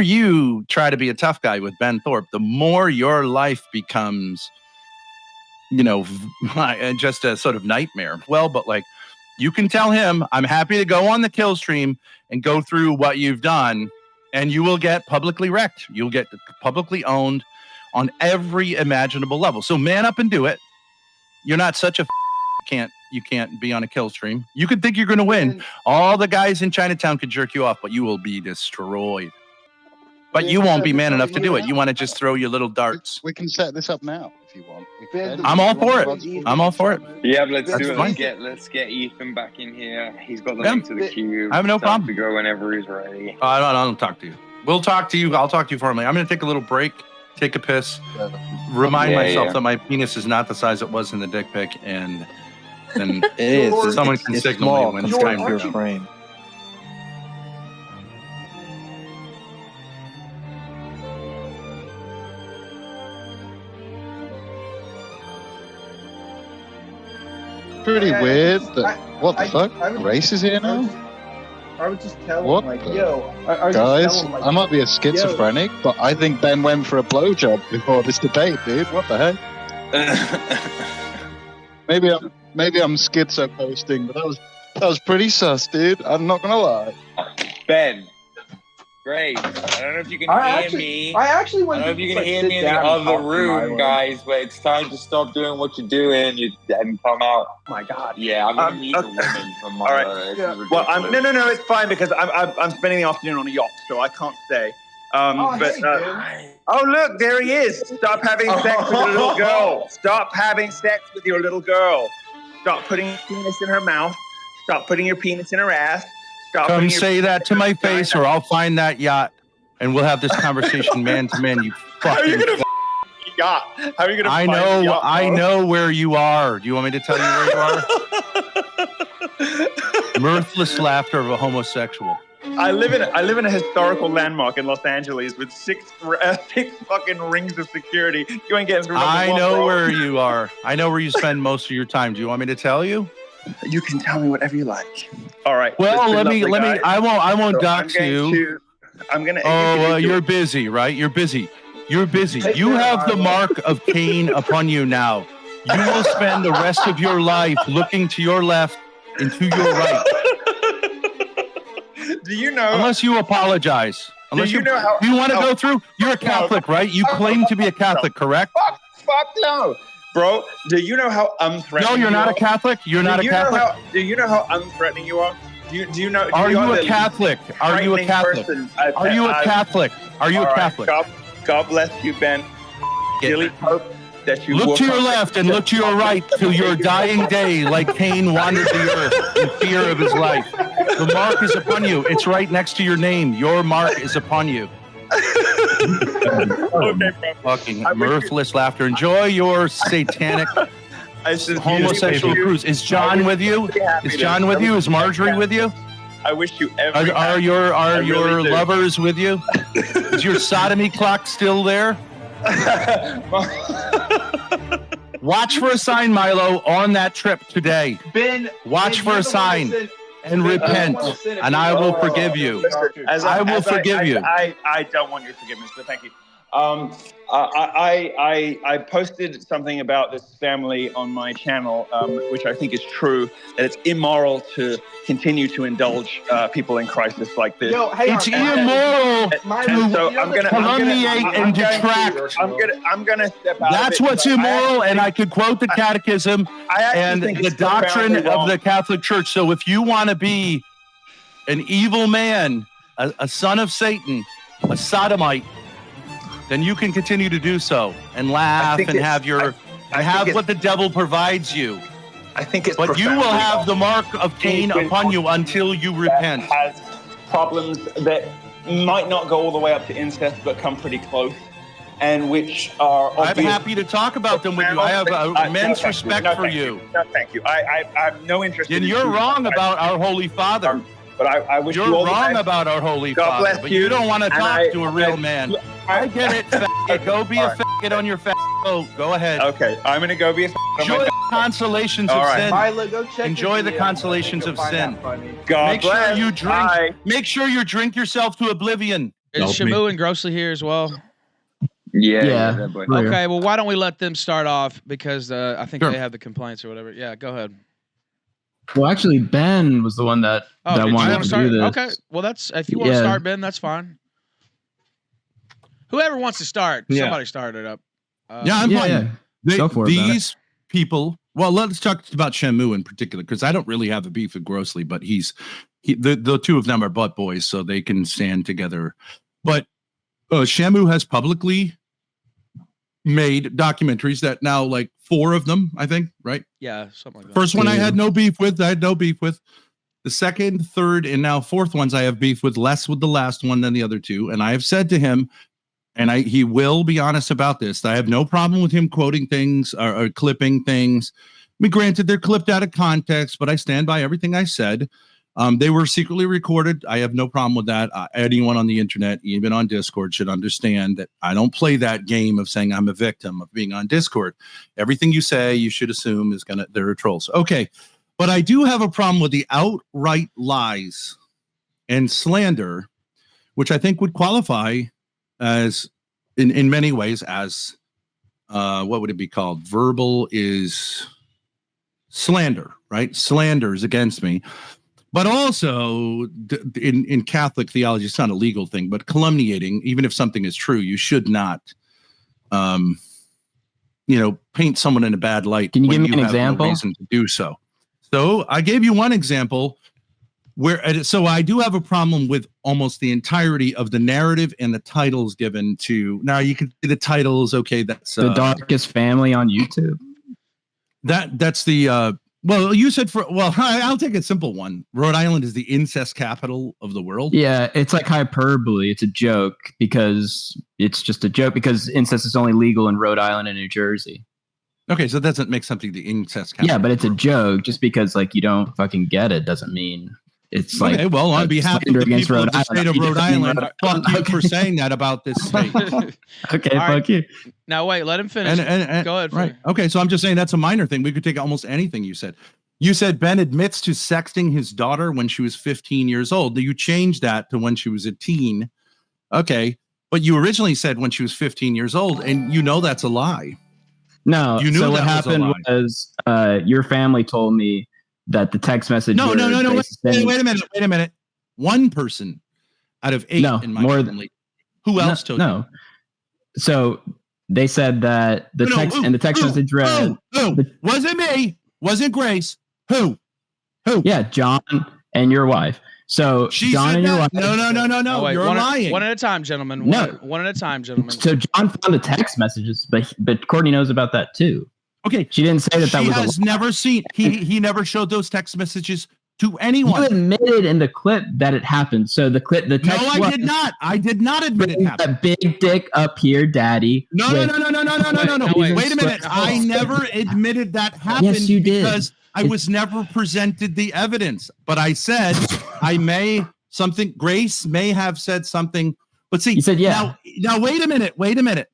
you try to be a tough guy with Ben Thorp, the more your life becomes, just a sort of nightmare. Well, but like, you can tell him, I'm happy to go on the Killstream and go through what you've done, and you will get publicly wrecked. You'll get publicly owned on every imaginable level. So man up and do it. You're not such a you can't be on a Killstream. You could think you're going to win. All the guys in Chinatown could jerk you off, but you will be destroyed. But you won't be man enough to do it. You want to just throw your little darts. We can set this up now if you want. I'm all for it. I'm all for it. Yeah, let's do it. Let's get Ethan back in here. He's got the link to the queue. I have no problem. To go whenever he's ready. I don't talk to you. We'll talk to you. I'll talk to you formally. I'm going to take a little break, take a piss, remind myself that my penis is not the size it was in the dick pic, and then someone can signal me when it's time to go. Pretty weird. What the fuck? Grace is here now? I would just tell what him, like, yo. Guys, I might be a schizophrenic, but I think Ben went for a blowjob before this debate, dude. What the heck? Maybe I'm schizo posting, but that was pretty sus, dude. I'm not gonna lie. Ben. Grace, I don't know if you can hear me. I actually don't know if you can hear me in the other room, guys, but it's time to stop doing what you're doing and come out. Oh my God. Yeah, I'm going to need a woman from my... All right. Well, no, it's fine because I'm spending the afternoon on a yacht, so I can't stay. Oh, look, there he is. Stop having sex with your little girl. Stop having sex with your little girl. Stop putting your penis in her mouth. Stop putting your penis in her ass. Come say that to my face, or I'll find that yacht, and we'll have this conversation man to man. You fucking. How are you gonna yacht? How are you gonna? I know where you are. Do you want me to tell you where you are? Mirthless laughter of a homosexual. I live in a historical landmark in Los Angeles with six fucking rings of security. You ain't getting through. I know where you are. I know where you spend most of your time. Do you want me to tell you? You can tell me whatever you like. All right. Well, let me. I won't dox you. I'm gonna. Oh, well, you're busy, right? You're busy. You have the mark of Cain upon you now. You will spend the rest of your life looking to your left and to your right. Do you know? Unless you apologize. Unless you know how? You want to go through? You're a Catholic, right? You claim to be a Catholic, correct? Fuck no. Bro, do you know how unthreatening No, you're not a Catholic? You're not a Catholic? Do you know how unthreatening you are? Do you know? Are you a Catholic? Are you a Catholic? Are you a Catholic? Are you a Catholic? God bless you, Ben. Really hope that you look to your left and look to your right till your dying day, like Cain wandered the earth in fear of his life. The mark is upon you. It's right next to your name. Your mark is upon you. Okay, fucking mirthless laughter. Enjoy your satanic homosexual cruise. Is John with you? Is John with you? Is Marjorie with you? I wish you every. Are your lovers with you? Is your sodomy clock still there? Watch for a sign, Milo, on that trip today. Watch for a sign. And repent, and I will forgive you. I will forgive you. I don't want your forgiveness, but thank you. I posted something about this family on my channel, which I think is true, that it's immoral to continue to indulge people in crisis like this. It's immoral to calumniate and detract. I'm gonna step out. That's what's immoral, and I could quote the Catechism and the doctrine of the Catholic Church. So if you want to be an evil man, a son of Satan, a sodomite, then you can continue to do so and laugh and have what the devil provides you. I think it's. But you will have the mark of Cain upon you until you repent. Has problems that might not go all the way up to incest, but come pretty close, and which are. I'm happy to talk about them with you. I have immense respect for you. No, thank you. I have no interest. And you're wrong about our Holy Father. But I wish you're you all wrong about our Holy God Father. bless But you. You don't want to talk to a real man. I get it, faggot. Go be a faggot on your fat boat. Go ahead. Okay, I'm gonna go be a faggot. Enjoy the consolations of sin. Milo, go check Enjoy the consolations of sin. God bless. Make sure you drink yourself to oblivion. Is Shamu and Grossly here as well? Yeah. Okay, well, why don't we let them start off because I think they have the complaints or whatever. Yeah, go ahead. Well, actually, Ben was the one that wanted to do this. Okay, well, that's if you want to start, Ben, that's fine. Whoever wants to start, somebody start it up. I'm fine. Go for it, these people. Well, let's talk about Shamu in particular because I don't really have a beef with Grossly, but the two of them are butt boys, so they can stand together. But Shamu has publicly made documentaries that now, like 4 of them, I think, right? Yeah, something like that. First one I had no beef with. The second, third, and now 4th ones I have beef with, less with the last one than the other 2. And I have said to him, and he will be honest about this, I have no problem with him quoting things or clipping things. I mean, granted, they're clipped out of context, but I stand by everything I said. They were secretly recorded. I have no problem with that. Anyone on the internet, even on Discord, should understand that I don't play that game of saying I'm a victim of being on Discord. Everything you say, you should assume there are trolls. Okay. But I do have a problem with the outright lies and slander, which I think would qualify as in many ways as what would it be called? Verbal is slander, right? Slander is against me. But also in Catholic theology, it's not a legal thing, but calumniating, even if something is true, you should not, paint someone in a bad light. Can you give me an example? No reason to do so. So I gave you one example so I do have a problem with almost the entirety of the narrative and the titles given to. Now you can see the titles. Okay, that's The Darkest Family on YouTube. That's the. Well, you said I'll take a simple one. Rhode Island is the incest capital of the world. Yeah, it's like hyperbole. It's a joke because it's just a joke because incest is only legal in Rhode Island and New Jersey. Okay, so that doesn't make something the incest capital. Yeah, but it's a joke. Just because you don't fucking get it doesn't mean it's like. Okay, well, on behalf of the people of the state of Rhode Island, fuck you for saying that about this state. Okay, fuck you. Now wait, let him finish. And go ahead. Right. Okay, so I'm just saying that's a minor thing. We could take almost anything you said. You said Ben admits to sexting his daughter when she was 15 years old. You changed that to when she was a teen. Okay, but you originally said when she was 15 years old, and that's a lie. No, so what happened was your family told me that the text message. No. Wait a minute. One person out of 8 in my family. Who else told you? No. So they said that the text message read. Wasn't me. Wasn't Grace. Who? Yeah, John and your wife. So John and your wife. No. Oh, wait, you're lying. One at a time, gentlemen. One at a time, gentlemen. So John found the text messages, but Courtney knows about that too. Okay, she didn't say that was. She has never seen. He never showed those text messages to anyone. You admitted in the clip that it happened. So the text. No, I did not. I did not admit it happened. A big dick up here, daddy. No. Wait a minute. I never admitted that happened. Yes, you did. Because I was never presented the evidence. But I said Grace may have said something. But see, you said yeah. Now wait a minute.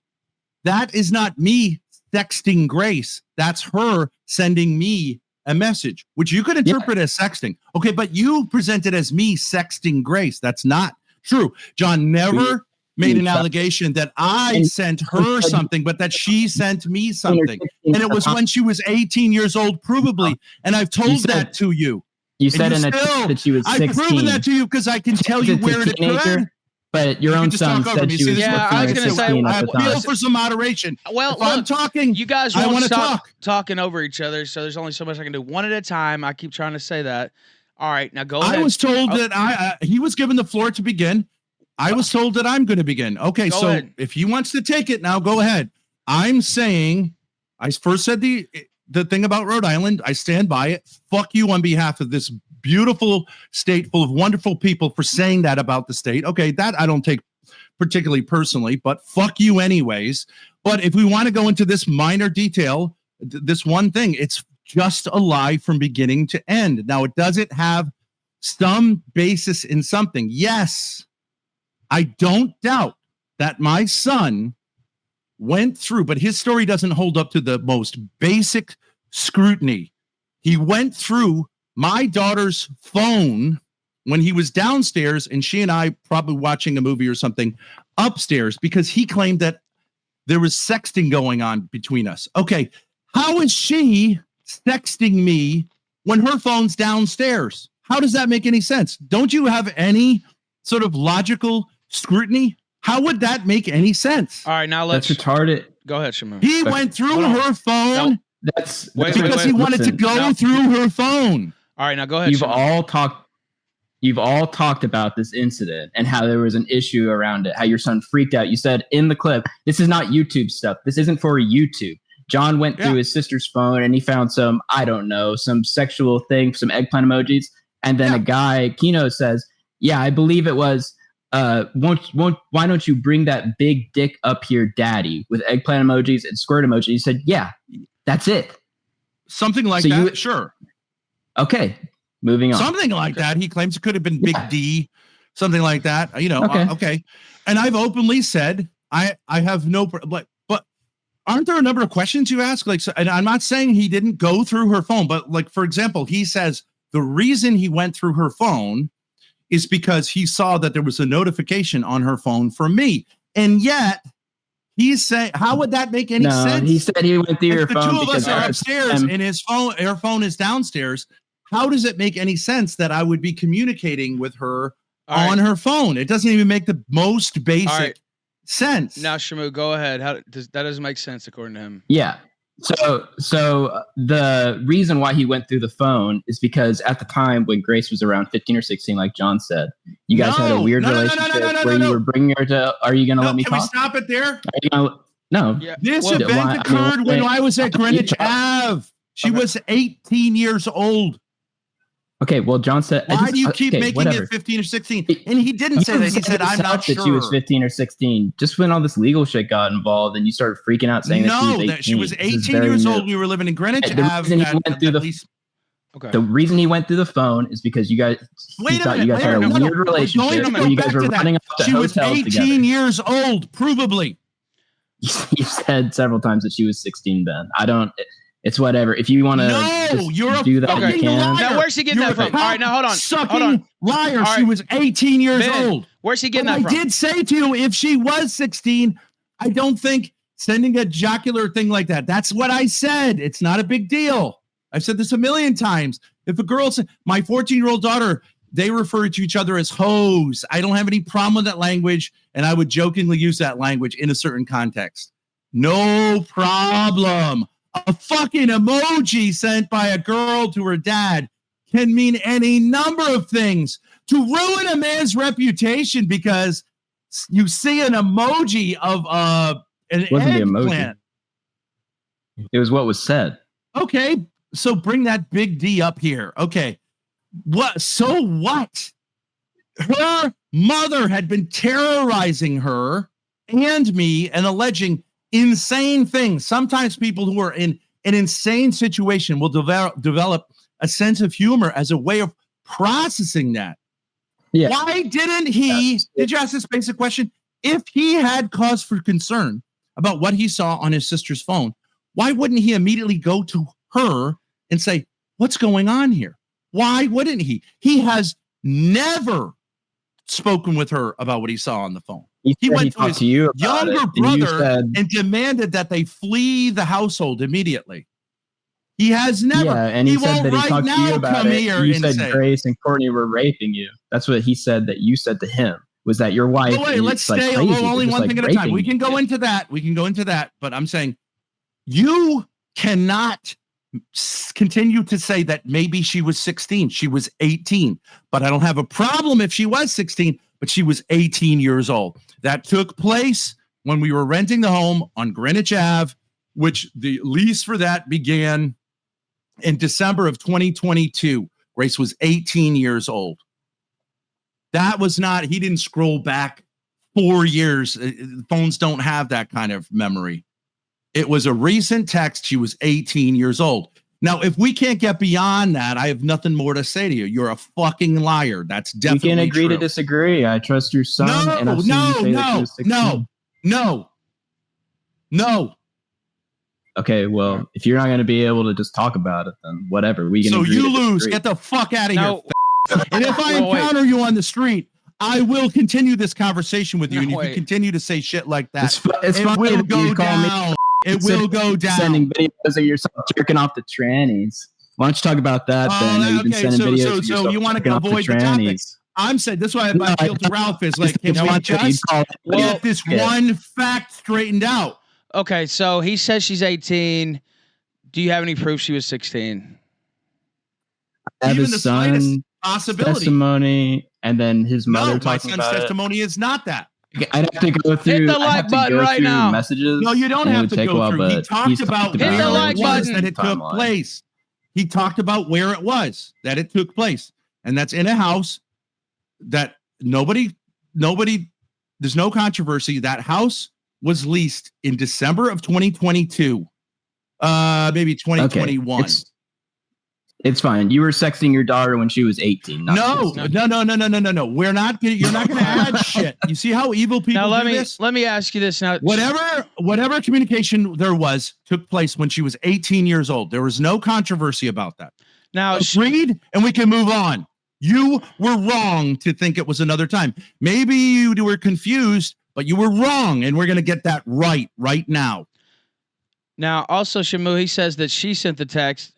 That is not me sexting Grace. That's her sending me a message, which you could interpret as sexting. Okay, but you presented as me sexting Grace. That's not true. John never made an allegation that I sent her something, but that she sent me something. And it was when she was 18 years old, provably. And I've told that to you. You said in a text that she was 16. I've proven that to you because I can tell you where it occurred. But your own son said she was. Yeah, I was going to say, I appeal for some moderation. Well, if I'm talking, you guys won't stop talking over each other, so there's only so much I can do. One at a time. I keep trying to say that. All right, now go ahead. I was told that he was given the floor to begin. I was told that I'm going to begin. Okay, so if he wants to take it now, go ahead. I'm saying, I first said the thing about Rhode Island. I stand by it. Fuck you on behalf of this beautiful state full of wonderful people for saying that about the state. Okay, that I don't take particularly personally, but fuck you anyways. But if we want to go into this minor detail, this one thing, it's just a lie from beginning to end. Now, does it have some basis in something? Yes. I don't doubt that my son went through, but his story doesn't hold up to the most basic scrutiny. He went through my daughter's phone when he was downstairs and she and I probably watching a movie or something upstairs because he claimed that there was sexting going on between us. Okay, how is she sexting me when her phone's downstairs? How does that make any sense? Don't you have any sort of logical scrutiny? How would that make any sense? All right, now That's retarded. Go ahead, Shamu. He went through her phone because he wanted to go through her phone. All right, now go ahead. You've all talked about this incident and how there was an issue around it, how your son freaked out. You said in the clip, this is not YouTube stuff. This isn't for YouTube. John went through his sister's phone and he found some, I don't know, some sexual thing, some eggplant emojis. And then a guy, Kino, says, yeah, I believe it was, why don't you bring that big dick up here, daddy, with eggplant emojis and squirt emojis? He said, yeah, that's it. Something like that, sure. Okay. Moving on. Something like that. He claims it could have been Big D, something like that. Okay. And I've openly said I have no, but aren't there a number of questions you ask? Like, so, and I'm not saying he didn't go through her phone, but like, for example, he says the reason he went through her phone is because he saw that there was a notification on her phone from me, and yet he's saying, how would that make any sense? He said he went through your phone. The two of us are upstairs and her phone is downstairs. How does it make any sense that I would be communicating with her on her phone? It doesn't even make the most basic sense. Now, Shamu, go ahead. That doesn't make sense according to him. Yeah. So the reason why he went through the phone is because at the time when Grace was around 15 or 16, like John said, you guys had a weird relationship where you were bringing her to. Are you going to let me talk? Can we stop it there? No. Yeah. This event occurred when I was at Greenwich Ave. She was 18 years old. Okay, well, John said... Why do you keep making it 15 or 16? And he didn't say that. He said, I'm not sure. That she was 15 or 16. Just when all this legal shit got involved and you started freaking out saying that she was 18. That she was 18 years old. We were living in Greenwich Ave. The reason he went through the phone is because you guys thought you guys had a weird relationship where you guys were running up to hotels together. She was 18 years old, provably. You said several times that she was 16, Ben. It's whatever. If you want to do that, you can. Now, where's he getting that from? All right, now hold on. Sucking liar. She was 18 years old. Where's he getting that from? I did say to you, if she was 16, I don't think sending a jocular thing like that. That's what I said. It's not a big deal. I've said this a million times. If a girl says, my 14-year-old daughter, they refer to each other as hoes. I don't have any problem with that language, and I would jokingly use that language in a certain context. No problem. A fucking emoji sent by a girl to her dad can mean any number of things. To ruin a man's reputation because you see an emoji of an eggplant. It was what was said. Okay, so bring that big D up here. Okay, what? So what? Her mother had been terrorizing her and me and alleging insane things. Sometimes people who are in an insane situation will develop a sense of humor as a way of processing that. Yeah. Why didn't he? Did you ask this basic question? If he had cause for concern about what he saw on his sister's phone, why wouldn't he immediately go to her and say, what's going on here? Why wouldn't he? He has never spoken with her about what he saw on the phone. He went to his younger brother and demanded that they flee the household immediately. He has never. Yeah, and he said that he talked to you about it. You said Grace and Courtney were raping you. That's what he said that you said to him, was that your wife. Oh, wait, let's stay only one thing at a time. We can go into that. But I'm saying you cannot continue to say that maybe she was 16. She was 18. But I don't have a problem if she was 16, but she was 18 years old. That took place when we were renting the home on Greenwich Ave, which the lease for that began in December of 2022. Grace was 18 years old. That was not, he didn't scroll back 4 years. Phones don't have that kind of memory. It was a recent text. She was 18 years old. Now, if we can't get beyond that, I have nothing more to say to you. You're a fucking liar. That's definitely true. We can agree true. to disagree. I trust your son. No. Okay, well, if you're not going to be able to just talk about it, then whatever. We can. So you lose. Get the fuck out of here. And if I encounter you on the street, I will continue this conversation with you. And if you continue to say shit like that, it's it funny will that go you call me down. It will go down. Sending videos of yourself jerking off the trannies. Why don't you talk about that then? You've been sending videos of so you want to avoid the topic. I'm saying this is why I appeal to Ralph is like, can we just get this one fact straightened out? Okay, so he says she's 18. Do you have any proof she was 16? I have Even his son's testimony, and then his mother talking about it. My son's testimony is not that. I'd have to go through. Hit the like button right now. Messages. No, you don't have to go through. He talked about hit the like button that it took place. He talked about where it was that it took place, and that's in a house that nobody. There's no controversy. That house was leased in December of 2022, maybe 2021. Okay. It's fine. You were sexting your daughter when she was 18. No. We're not gonna. You're not going to add shit. You see how evil people do this? Let me ask you this now. Whatever communication there was took place when she was 18 years old. There was no controversy about that. Now, agreed, and we can move on. You were wrong to think it was another time. Maybe you were confused, but you were wrong, and we're going to get that right now. Now, also, Shamu, he says that she sent the text.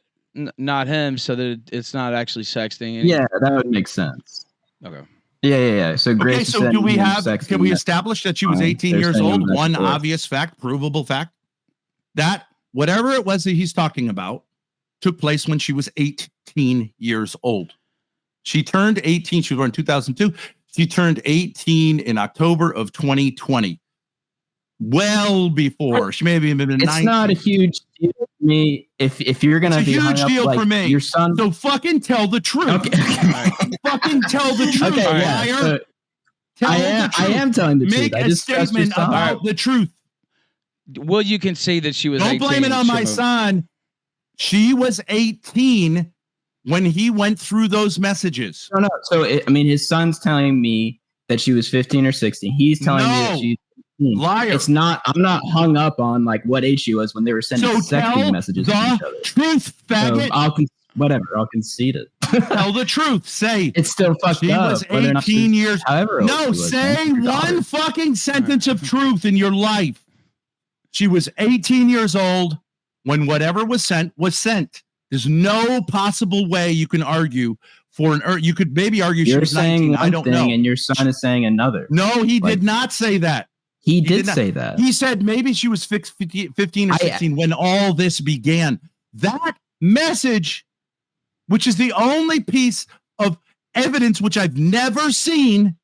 Not him, so that it's not actually sexting. Yeah, that would make sense. Okay. Yeah. So Grace. Okay, so do we have? Can we establish that she was 18 years old? One obvious fact, provable fact, that whatever it was that he's talking about took place when she was 18 years old. She turned 18. She was born in 2002. She turned 18 in October of 2020. Well before she may have even been 19. It's not a huge deal for me if you're gonna be huge deal up, for me. Your son. So fucking tell the truth. Okay. Fucking tell the truth. Okay, yeah. I am telling the truth. Make a statement about the truth. Well, you can see that she was. Don't 18, blame it on my son. She was 18 when he went through those messages. No. So his son's telling me that she was 15 or 16. He's telling me that she's. Liar. It's not. I'm not hung up on like what age she was when they were sending sexting messages to each other. Truth, faggot. So I'll concede it. Tell the truth. Say it's still fucked she up. Was 18 years. However, say one fucking sentence of truth in your life. She was 18 years old when whatever was sent was sent. There's no possible way you can argue for an. You could maybe argue she was 19. I don't know. And your son is saying another. No, he did not say that. He did say that. He said maybe she was 15 or 16 when all this began. That message, which is the only piece of evidence which I've never seen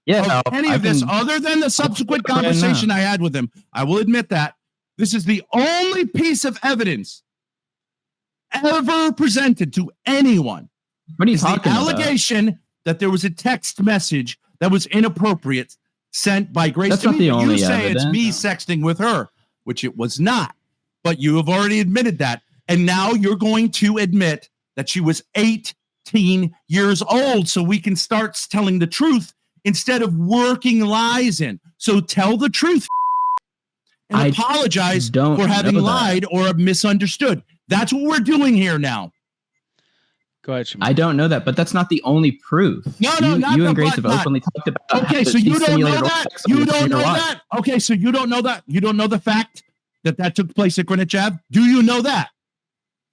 of any of this other than the subsequent conversation I had with him. I will admit that. This is the only piece of evidence ever presented to anyone. What are you talking about? The allegation that there was a text message that was inappropriate sent by Grace. That's not the only You say evidence. It's me sexting with her, which it was not. But you have already admitted that. And now you're going to admit that she was 18 years old so we can start telling the truth instead of working lies in. So tell the truth and apologize for having lied or misunderstood. That's what we're doing here now. Go ahead, Shamu. I don't know that, but that's not the only proof. No, you and Grace have openly talked about. Okay, so you don't know that. You don't know that. Okay, so you don't know that. You don't know the fact that took place at Greenwich Ave. Do you know that?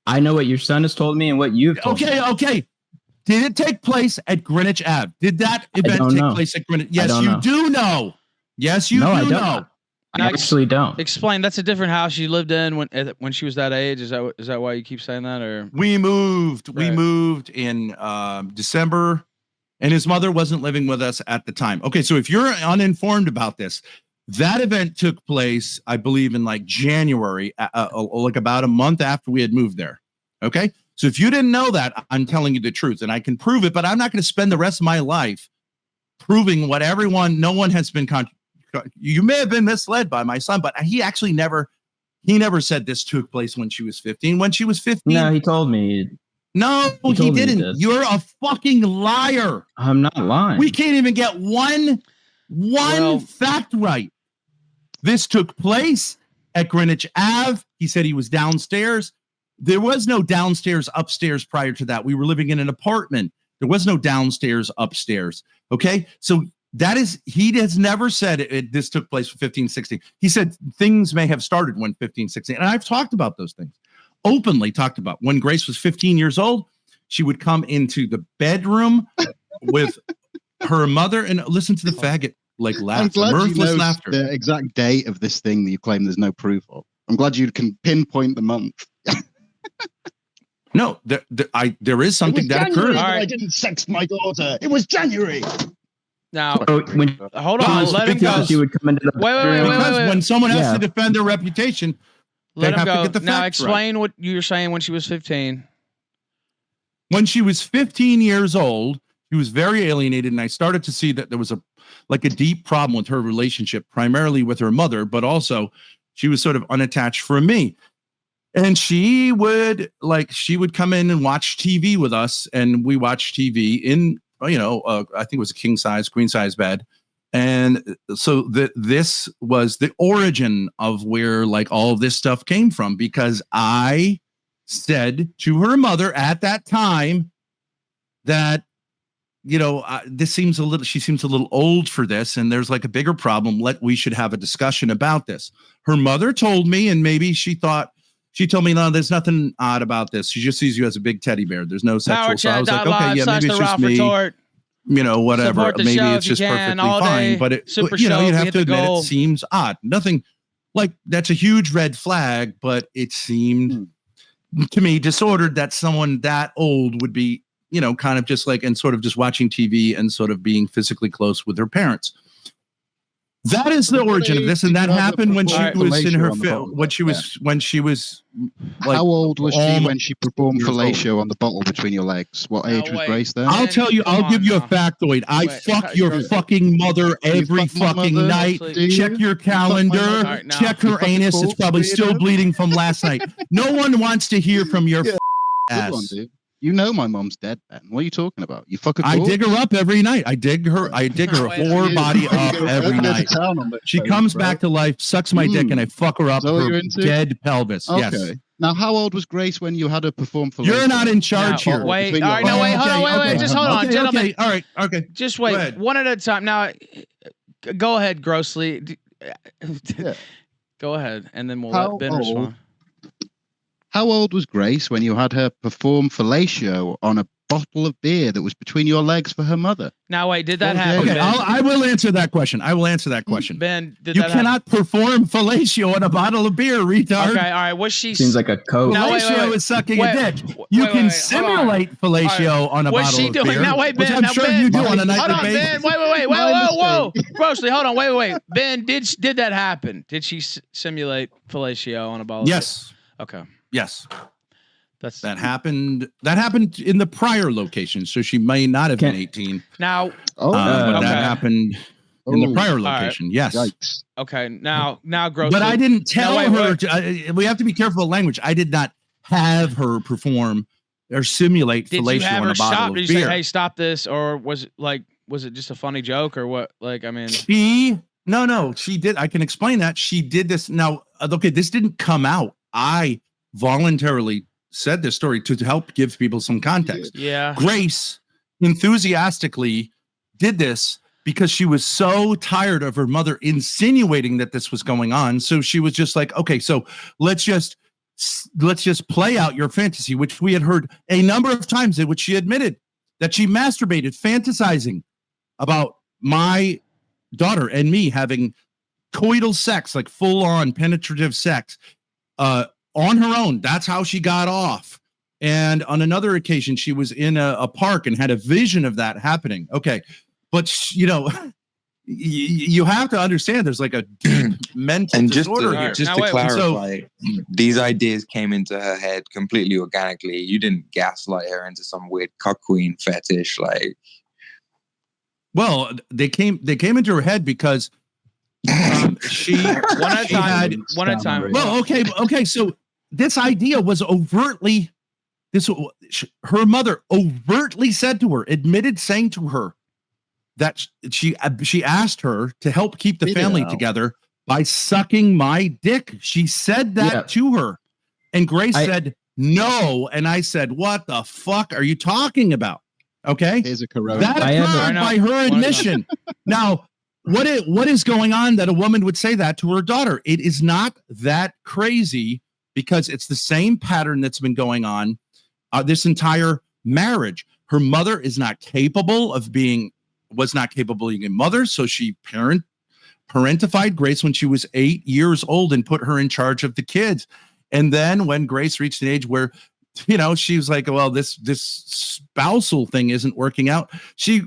I know what your son has told me and what you've told me. Okay. Did it take place at Greenwich Ave? Did that event take place at Greenwich? Yes, you do know. Yes, you do know. I actually don't. Explain. That's a different house you lived in when she was that age. Is that why you keep saying that? Or we moved. Right. We moved in December, and his mother wasn't living with us at the time. Okay, so if you're uninformed about this, that event took place, I believe, in like January, like about a month after we had moved there. Okay, so if you didn't know that, I'm telling you the truth, and I can prove it. But I'm not going to spend the rest of my life proving what no one has been. You may have been misled by my son, but he actually never said this took place when she was 15. When she was 15. No, he told me. No, he didn't. You're a fucking liar. I'm not lying. We can't even get one fact right. This took place at Greenwich Ave. He said he was downstairs. There was no downstairs, upstairs prior to that. We were living in an apartment. There was no downstairs, upstairs. Okay. So he has never said this took place for 15, 16. He said things may have started when 15, 16. And I've talked about those things, openly talked about. When Grace was 15 years old, she would come into the bedroom with her mother and listen to the faggot laugh, mirthless laughter. The exact date of this thing that you claim there's no proof of. I'm glad you can pinpoint the month. No, there is something that occurred. I didn't sex my daughter. It was January. Now, hold on. Let him go. She would come into the wait. When someone has to defend their reputation, let him go. To get the now, facts explain right. what you were saying when she was 15. When she was 15 years old, she was very alienated, and I started to see that there was a deep problem with her relationship, primarily with her mother, but also she was sort of unattached from me. And she would come in and watch TV with us, and we watched TV in, I think it was a king size, queen size bed. And so this was the origin of where all of this stuff came from, because I said to her mother at that time that, she seems a little old for this, and there's a bigger problem. We should have a discussion about this. Her mother told me, and maybe she told me, no, there's nothing odd about this. She just sees you as a big teddy bear. There's no sexual. So I was like, okay, yeah, maybe it's just me. Whatever. Maybe it's just perfectly fine. But you'd have to admit it seems odd. Nothing that's a huge red flag, but it seemed to me disordered that someone that old would be, kind of just and sort of just watching TV and sort of being physically close with her parents. That is the origin of this, and that happened when she was in her when she was how old was she when she performed fellatio on the bottle between your legs? What age was Grace then? I'll tell you. I'll give you a factoid. I fuck your fucking mother every fucking night. Check your calendar. Check her anus. It's probably still bleeding from last night. No one wants to hear from your ass. You know my mom's dead, Ben. What are you talking about? You fucking. I dig her up every night. I dig her whore body up every night. She comes back to life, sucks my dick, and I fuck her up her dead pelvis. Okay. Yes. Now, how old was Grace when you had her perform for? You're not in charge here. Wait. All right. No, wait. Hold on. Wait. Just hold on, gentlemen. Okay. All right. Okay. Just wait. One at a time. Now, go ahead, Grossly. Go ahead, and then we'll let Ben respond. How old was Grace when you had her perform fellatio on a bottle of beer that was between your legs for her mother? Now, wait, did that happen? Okay, I will answer that question. Ben, you cannot perform fellatio on a bottle of beer, retard. Okay, all right. Was she? Seems like a code. Fellatio is sucking a dick. You can simulate fellatio on a bottle of beer. Was she doing? Now, wait, Ben. Which I'm sure you do on a nightly basis. Hold on, Ben. Whoa. Grossly, hold on. Wait. Ben, did that happen? Did she simulate fellatio on a bottle of beer? Yes. Okay. Yes. That happened. That happened in the prior location, so she may not have been 18. Now, that happened in the prior location. Right. Yes. Yikes. Okay. Now, Grossly. But I didn't tell her. We have to be careful of language. I did not have her perform or simulate fellatio on a bottle of beer. Did you say, "Hey, stop this," or was it just a funny joke, or what? No, she did. I can explain that. She did this. Now, okay, this didn't come out. I voluntarily said this story to help give people some context. Yeah. Grace enthusiastically did this because she was so tired of her mother insinuating that this was going on. So she was just like, okay, so let's just play out your fantasy, which we had heard a number of times, in which she admitted that she masturbated, fantasizing about my daughter and me having coital sex, like full on penetrative sex, on her own. That's how she got off. And on another occasion, she was in a park and had a vision of that happening. Okay. But, you have to understand there's a deep mental disorder here. Just to clarify, these ideas came into her head completely organically. You didn't gaslight her into some weird cuck queen fetish. Well, they came into her head because she one at a time. Well, okay. So this idea was overtly, her mother overtly said to her, saying to her that she asked her to help keep the family together by sucking my dick. She said that to her, and Grace said no, and I said, "What the fuck are you talking about?" Okay. Here's a corona. That I am- occurred by her admission. Now, what is going on that a woman would say that to her daughter? It is not that crazy because it's the same pattern that's been going on this entire marriage. Her mother was not capable of being a mother, so she parentified Grace when she was 8 years old and put her in charge of the kids. And then when Grace reached an age where, she was like, well, this spousal thing isn't working out, she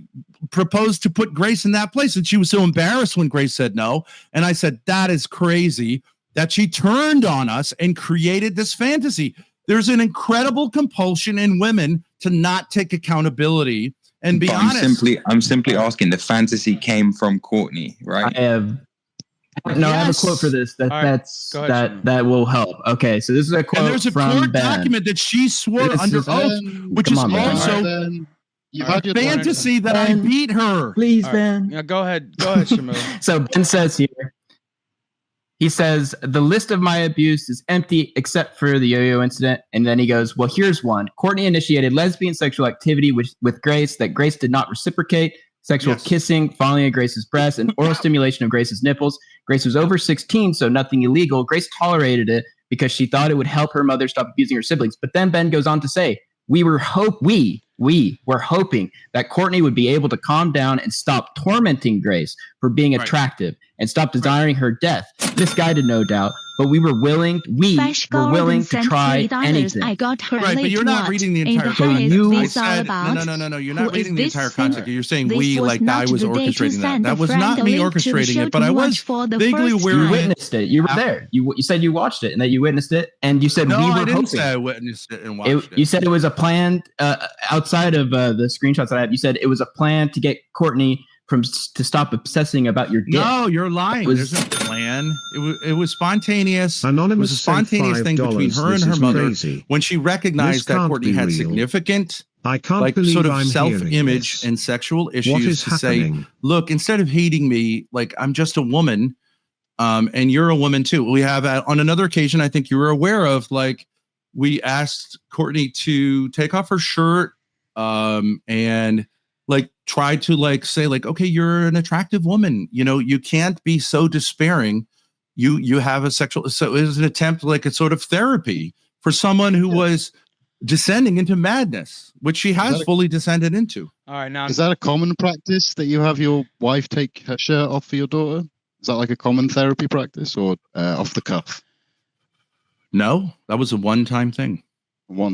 proposed to put Grace in that place. And she was so embarrassed when Grace said no. And I said, that is crazy that she turned on us and created this fantasy. There's an incredible compulsion in women to not take accountability and be honest. I'm simply asking. The fantasy came from Courtney, right? I have a quote for this that will help. Okay, so this is a quote and there's a from court Ben. document that she swore under oath, which is also You've had your fantasy that I beat her. Please, All Ben. right. Yeah, go ahead, Shamu. So Ben says here, he says, the list of my abuse is empty except for the yo-yo incident. And then he goes, well, here's one. Courtney initiated lesbian sexual activity with Grace that Grace did not reciprocate, sexual kissing, fondling of Grace's breast, and oral stimulation of Grace's nipples. Grace was over 16, so nothing illegal. Grace tolerated it because she thought it would help her mother stop abusing her siblings. But then Ben goes on to say, we were hoping that Courtney would be able to calm down and stop tormenting Grace for being attractive and stop desiring her death. Misguided, no doubt, but we were willing to try anything. I got her Right, but you're not reading the entire context. I said, no, you're not reading the entire context. You're saying we, like I was orchestrating that. That was not me orchestrating it, but I was vaguely aware. You witnessed it. You were there. You said you watched it and that you witnessed it, and you said no, we were I didn't hoping. say I witnessed it and watched it. You said it was a plan outside of the screenshots that I have. You said it was a plan to get Courtney to stop obsessing about your dick. No, you're lying. There's no plan. It was spontaneous. Anonymous, it was a spontaneous thing between her and her mother when she recognized that Courtney had significant sort of self-image and sexual issues to say, look, instead of hating me, like I'm just a woman, and you're a woman too. We have on another occasion, I think you were aware of, like we asked Courtney to take off her shirt and like try to like say like, okay, you're an attractive woman, you can't be so despairing. You have a sexual, so it was an attempt, like a sort of therapy for someone who was descending into madness, which she has fully descended into. All right, now is that a common practice that you have your wife take her shirt off for your daughter? Is that like a common therapy practice or off the cuff? No, that was a one-time thing.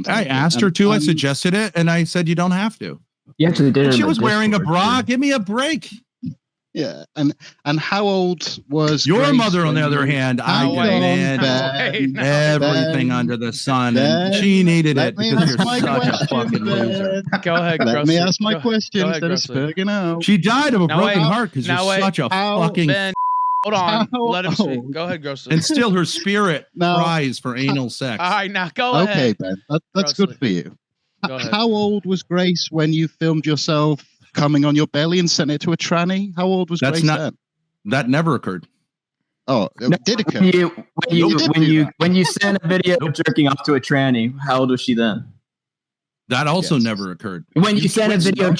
I asked her to, I suggested it, and I said, you don't have to. You actually did. She was wearing a bra. Give me a break. Yeah, and how old was your Grace mother? On the other hand, I did everything under the sun, and she needed it because you're such a fucking loser. Go ahead, let me ask my question instead of spurging out. She died of a broken heart because you're such a fucking. Ben, hold on, let him speak. Go ahead, Grossly. And still, her spirit cries for anal sex. All right, now go ahead. Okay, Ben, that's good for you. How old was Grace when you filmed yourself coming on your belly and sent it to a tranny? How old was Grace then? That never occurred. Oh, it did occur. When you sent a video jerking off to a tranny, how old was she then? That also never occurred. When you sent a video,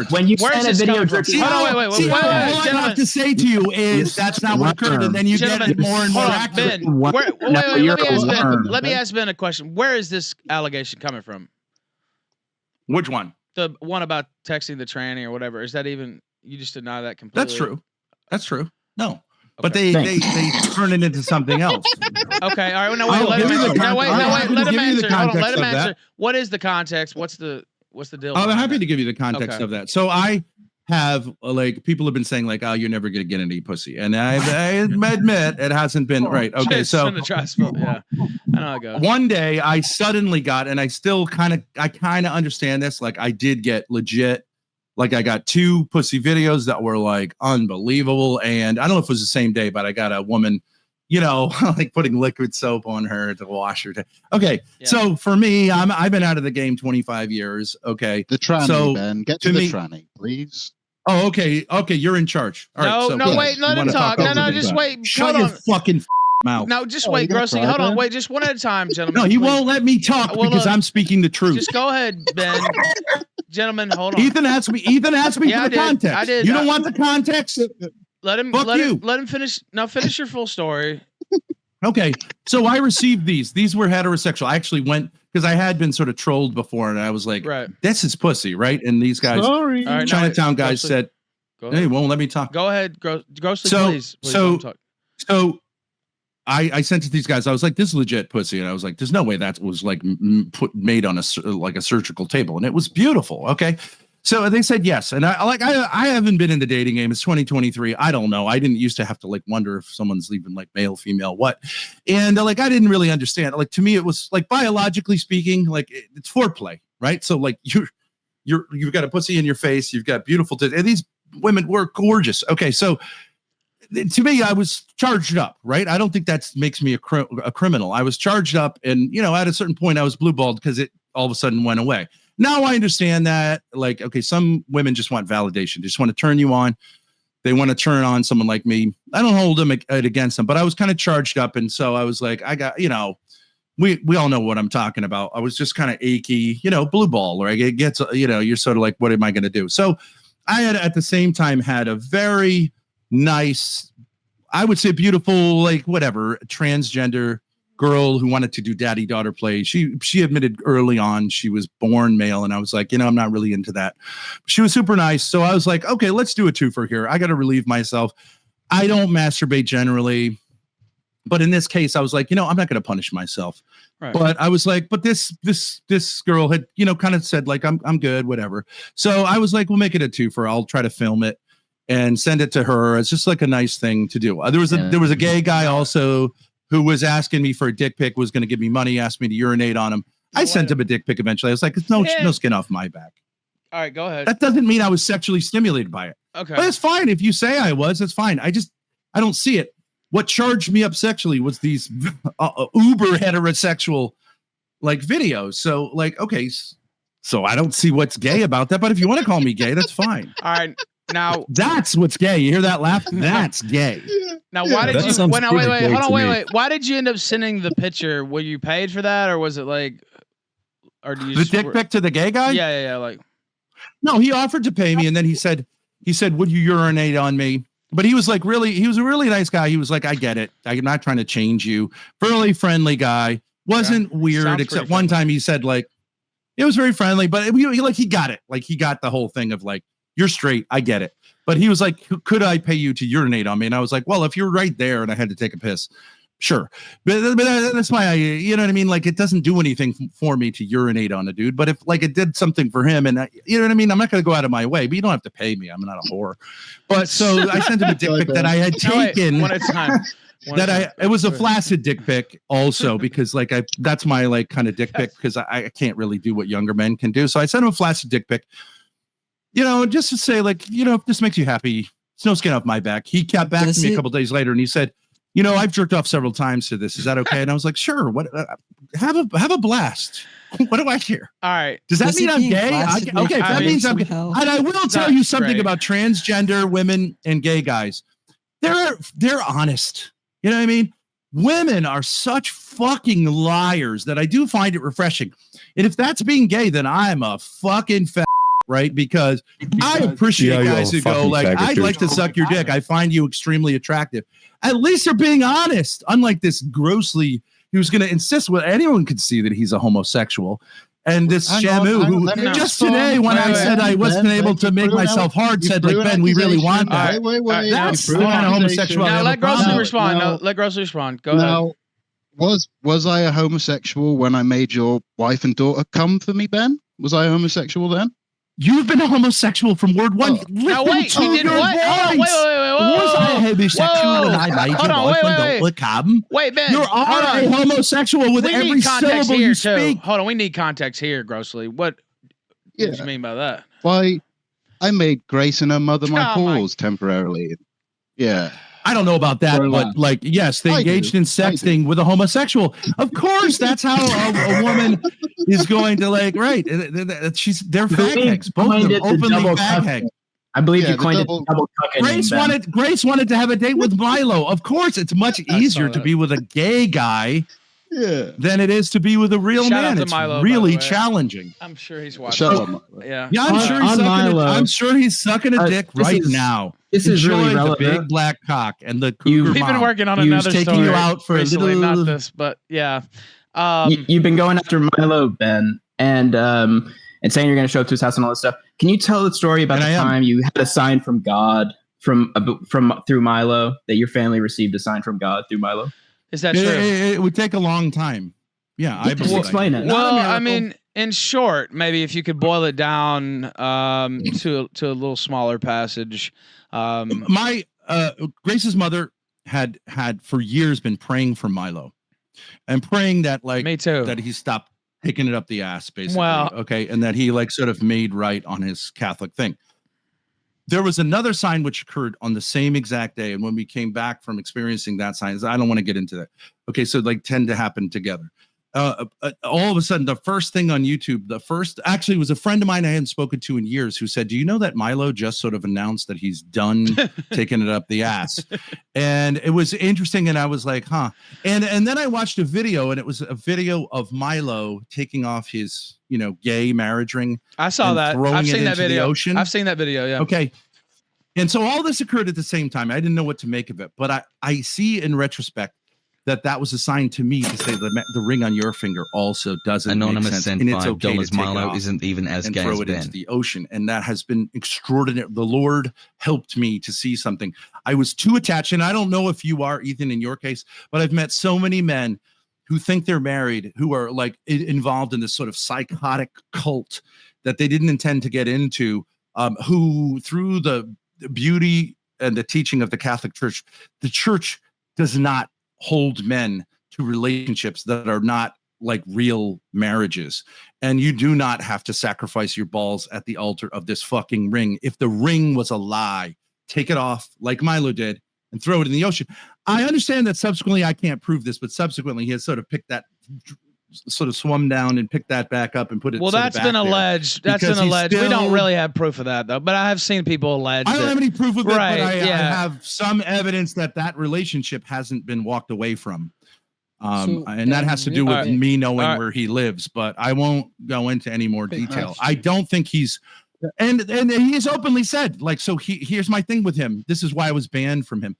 when you sent a video jerking off. Wait, all I have to say to you is that's not what occurred, and then you get it more and more accurate. Let me ask Ben a question. Where is this allegation coming from? Which one? The one about texting the tranny or whatever. Is that even, you just deny that completely? That's true. No. But they turn it into something else. Okay. All right. No, wait. Let him answer. Let him answer. Hold on. Let him answer. What is the context? What's the deal? I'm happy to give you the context of that. So I have like people have been saying like, oh, you're never gonna get any pussy, and I admit it hasn't been right. Okay, so yeah, I know how it goes. One day I suddenly got, and I still kind of understand this. Like I did get legit. Like I got 2 pussy videos that were like unbelievable, and I don't know if it was the same day, but I got a woman, like putting liquid soap on her to wash her. Okay, so for me, I've been out of the game 25 years. Okay, the tranny, Ben, get to the tranny, please. Oh, okay, you're in charge. All right, wait, let him talk. No, just wait. Shut your fucking mouth. Now, just Oh, wait, you gonna Grossly. cry, Hold on. Ben? Wait, just one at a time, gentlemen. No, he please. won't let me talk Well, because look, I'm speaking the truth. Just go ahead, Ben. Gentlemen, hold on. Ethan asked me Yeah, for I the did. context. I did. You don't want the context? Let him. Fuck Let you. him. Let him finish. Now, finish your full story. Okay, so I received these. These were heterosexual. I actually went because I had been sort of trolled before, and I was like, Right. "This is pussy," right? And these guys, Sorry. All right, now, Chinatown guys, Grossly, said, go "Hey, ahead. won't let me talk." Go ahead, Grossly, So- please. so- let him talk. So I sent it to these guys. I was like, "This is legit pussy," and I was like, "There's no way that was like made on a surgical table," and it was beautiful. Okay. So they said yes, and I haven't been in the dating game. It's 2023. I don't know. I didn't used to have to like wonder if someone's even like male, female, what, and like I didn't really understand. Like to me, it was like biologically speaking, like it's foreplay, right? So like you've got a pussy in your face, you've got beautiful tits, and these women were gorgeous. Okay, so to me, I was charged up, right? I don't think that makes me a criminal. I was charged up, and at a certain point, I was blue balled because it all of a sudden went away. Now I understand that, like, okay, some women just want validation, just want to turn you on. They want to turn on someone like me. I don't hold them against them, but I was kind of charged up, and so I was like, I got, we all know what I'm talking about. I was just kind of achy, blue ball, right? It gets, you're sort of like, what am I going to do? So I had at the same time had a very nice, I would say beautiful, like whatever, transgender girl who wanted to do daddy-daughter play. She admitted early on she was born male, and I was like, I'm not really into that. She was super nice, so I was like, okay, let's do a twofer here. I got to relieve myself. I don't masturbate generally, but in this case, I was like, I'm not going to punish myself. Right. But I was like, but this girl had, kind of said like, I'm good, whatever. So I was like, we'll make it a twofer. I'll try to film it and send it to her. It's just like a nice thing to do. There was a gay guy also who was asking me for a dick pic, was going to give me money, asked me to urinate on him. I sent him a dick pic eventually. I was like, it's no skin off my back. All right, go ahead. That doesn't mean I was sexually stimulated by it. Okay. But it's fine. If you say I was, that's fine. I don't see it. What charged me up sexually was these uber heterosexual like videos. So like, okay, so I don't see what's gay about that. But if you want to call me gay, that's fine. All right. Now that's what's gay. You hear that laugh? That's gay. Now, why did you? Wait, hold on, wait. Why did you end up sending the picture? Were you paid for that, or was it like, or do you the dick pic to the gay guy? Yeah. Like, no, he offered to pay me, and then he said, would you urinate on me? But he was like, he was a really nice guy. He was like, I get it. I'm not trying to change you. Really friendly guy. Wasn't weird, Sounds except one time he said like, it was very friendly, but he got it. Like he got the whole thing of like, you're straight. I get it. But he was like, could I pay you to urinate on me? And I was like, well, if you're right there and I had to take a piss, sure. But that's why you know what I mean? Like it doesn't do anything for me to urinate on a dude. But if like it did something for him and you know what I mean? I'm not going to go out of my way, but you don't have to pay me. I'm not a whore. But so I sent him a dick pic that I had taken. One at a time. It was a flaccid dick pic also because like that's my like kind of dick pic because I can't really do what younger men can do. So I sent him a flaccid dick pic. Just to say, like, if this makes you happy, it's no skin off my back. He got back to me a couple days later and he said, I've jerked off several times to this. Is that okay? And I was like, sure. What? Have a blast. What do I care? All right. Does that mean I'm gay? Okay, that means I'm gay. And I will tell you something about transgender women and gay guys. They're honest. You know what I mean? Women are such fucking liars that I do find it refreshing. And if that's being gay, then I'm a fucking right? Because I appreciate guys who go like, I'd like to suck your dick. I find you extremely attractive. At least they're being honest. Unlike this grossly, who's going to insist anyone could see that he's a homosexual. And this Shamu, who just today when I said I wasn't able to make myself hard, said like, Ben, we really want that. Wait. That's the kind of homosexuality. Now let Grossly respond. Let Grossly respond. Go ahead. Was I a homosexual when I made your wife and daughter come for me, Ben? Was I a homosexual then? You've been a homosexual from word one. Now wait, he did what? Wait. Was I a homosexual when I made your wife and daughter come? Wait, Ben. You're a homosexual with every syllable you speak. Hold on, we need context here, Grossly. What did you mean by that? Why, I made Grace and her mother my pause temporarily. Yeah. I don't know about that, but like, yes, they engaged in sexting with a homosexual. Of course, that's how a woman is going to like, right? They're fag hags, both of them openly fag hags. I believe Yeah, you coined double- it double cucking. Grace wanted to have a date with Milo. Of course, it's much easier to be with a gay guy than it is to be with a real Shout out man. to It's Milo, by the really way. challenging. I'm sure he's watching. Shut up. Yeah. Yeah, I'm sure he's sucking a dick right now. This is really Enjoy the relevant. big black cock and the cougar We've been mom. working on He was another taking story you out for recently, a little. not this, but yeah. You've been going after Milo, Ben, and saying you're going to show up to his house and all this stuff. Can you tell the story about the time you had a sign from God from through Milo, that your family received a sign from God through Milo? Is that true? It would take a long time. Yeah, I believe. Explain it. Well, I mean, in short, maybe if you could boil it down to a little smaller passage. My Grace's mother had for years been praying for Milo, and praying that me too, that he stopped taking it up the ass, basically. Well, okay, and that he sort of made right on his Catholic thing. There was another sign which occurred on the same exact day, and when we came back from experiencing that sign, I don't want to get into that. Okay, so tend to happen together. All of a sudden, the first thing on YouTube, actually was a friend of mine I hadn't spoken to in years, who said, do you know that Milo just sort of announced that he's done taking it up the ass? And it was interesting. And I was like, huh. And then I watched a video, and it was a video of Milo taking off his, gay marriage ring. I saw that. I've seen that video. Ocean. I've seen that video. Yeah. Okay. And so all this occurred at the same time. I didn't know what to make of it, but I see in retrospect that was a sign to me to say the ring on your finger also doesn't make sense. And it's okay to take Milo isn't even as and gay throw as it Ben. into the ocean. And that has been extraordinary. The Lord helped me to see something. I was too attached, and I don't know if you are, Ethan, in your case, but I've met so many men who think they're married, who are involved in this sort of psychotic cult that they didn't intend to get into, who through the beauty and the teaching of the Catholic Church, the church does not hold men to relationships that are not like real marriages. And you do not have to sacrifice your balls at the altar of this fucking ring. If the ring was a lie, take it off like Milo did and throw it in the ocean. I understand that subsequently, I can't prove this, but subsequently he has sort of picked that, sort of swum down and picked that back up and put it. Well, that's been alleged. That's been alleged. We don't really have proof of that, though. But I have seen people allege. I don't have any proof of it, right, but I have some evidence that relationship hasn't been walked away from. And that has to do with me knowing where he lives, but I won't go into any more detail. I don't think he's, and he's openly said, so here's my thing with him. This is why I was banned from him.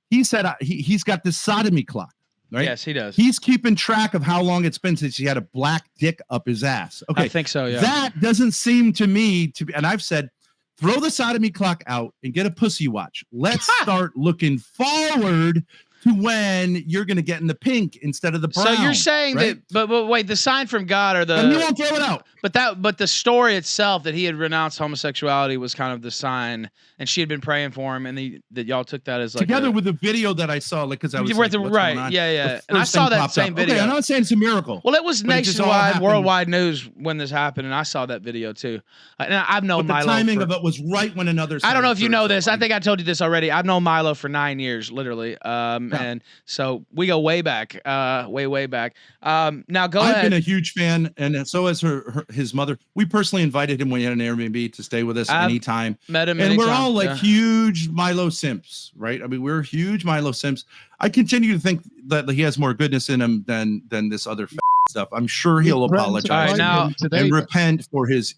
He said he's got this sodomy clock. Right? Yes, he does. He's keeping track of how long it's been since he had a black dick up his ass. Okay. I think so, yeah. That doesn't seem to me to be, and I've said, throw the sodomy clock out and get a pussy watch. Let's start looking forward to when you're going to get in the pink instead of the brown. So you're saying right? that, but wait, the sign from God or the, and you won't throw it out. But the story itself that he had renounced homosexuality was kind of the sign, and she had been praying for him, and that y'all took that as together with the video that I saw, because I was right, yeah. And I saw that same video. Okay, I'm not saying it's a miracle. Well, it was nationwide, worldwide news when this happened, and I saw that video too. And I've known Milo. The timing of it was right when another. I don't know if you know this. I think I told you this already. I've known Milo for 9 years, literally. And so we go way back, way back. Now go ahead. I've been a huge fan, and so has his mother. We personally invited him when he had an Airbnb to stay with us anytime. Met him, and anytime. We're all huge Milo simps, right? I mean, we're huge Milo simps. I continue to think that he has more goodness in him than this other stuff. I'm sure he'll apologize and repent for his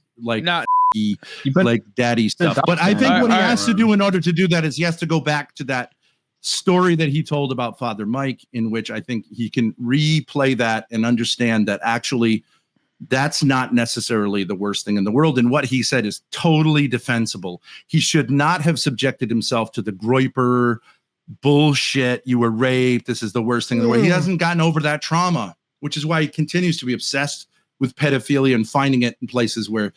daddy stuff. But I think what he has to do in order to do that is he has to go back to that story that he told about Father Mike, in which I think he can replay that and understand that actually that's not necessarily the worst thing in the world. And what he said is totally defensible. He should not have subjected himself to the Groyper bullshit. You were raped. This is the worst thing in the world. He hasn't gotten over that trauma, which is why he continues to be obsessed with pedophilia and finding it in places where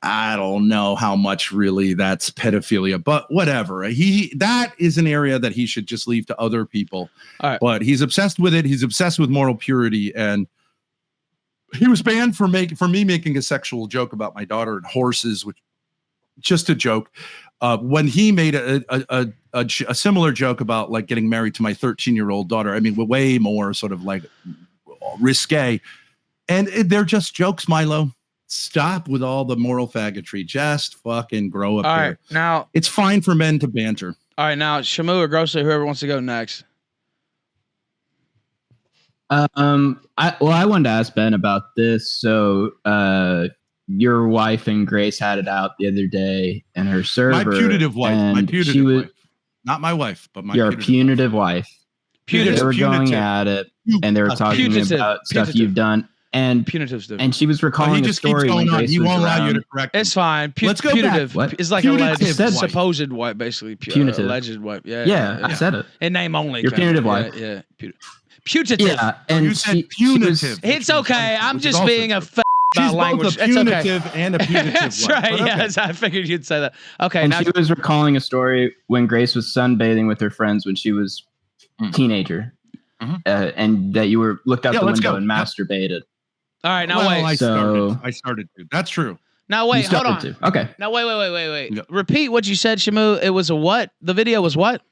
I don't know how much really that's pedophilia, but whatever. That is an area that he should just leave to other people. But he's obsessed with it. He's obsessed with moral purity, and he was banned for me making a sexual joke about my daughter and horses, which just a joke. When he made a similar joke about getting married to my 13-year-old daughter, I mean, way more sort of risque, and they're just jokes, Milo. stop with all the moral faggotry. Just fucking grow up All here. right, now. It's fine for men to banter. All right, now Shamu or Grosso, whoever wants to go next. I wanted to ask Ben about this. So, your wife and Grace had it out the other day, and her server. My putative wife. My putative wife. Not my wife, but my your punitive wife. Punitive. They were going at it, and they were talking about stuff you've done. And punitive stuff. And she was recalling a story when Grace he won't was allow around. you to correct him. It's fine. Let's go punitive. back. It's like Punitive alleged, wife. supposed wife, basically. Punitive. Alleged wife. Yeah, I said it. In name only. Your punitive wife. Yeah. Putative. Yeah, and you said punitive. It's okay. I'm just being a She's language. both a punitive and a punitive That's wife. right. Okay. Yes, I figured you'd say that. Okay. And now she was recalling a story when Grace was sunbathing with her friends when she was a teenager, and that you were looked out the window and masturbated. All right. Now well, wait. I started to. That's true. Now wait. Hold on. To. Okay. Now wait. Yeah. Repeat what you said, Shamu. It was a what? The video was what?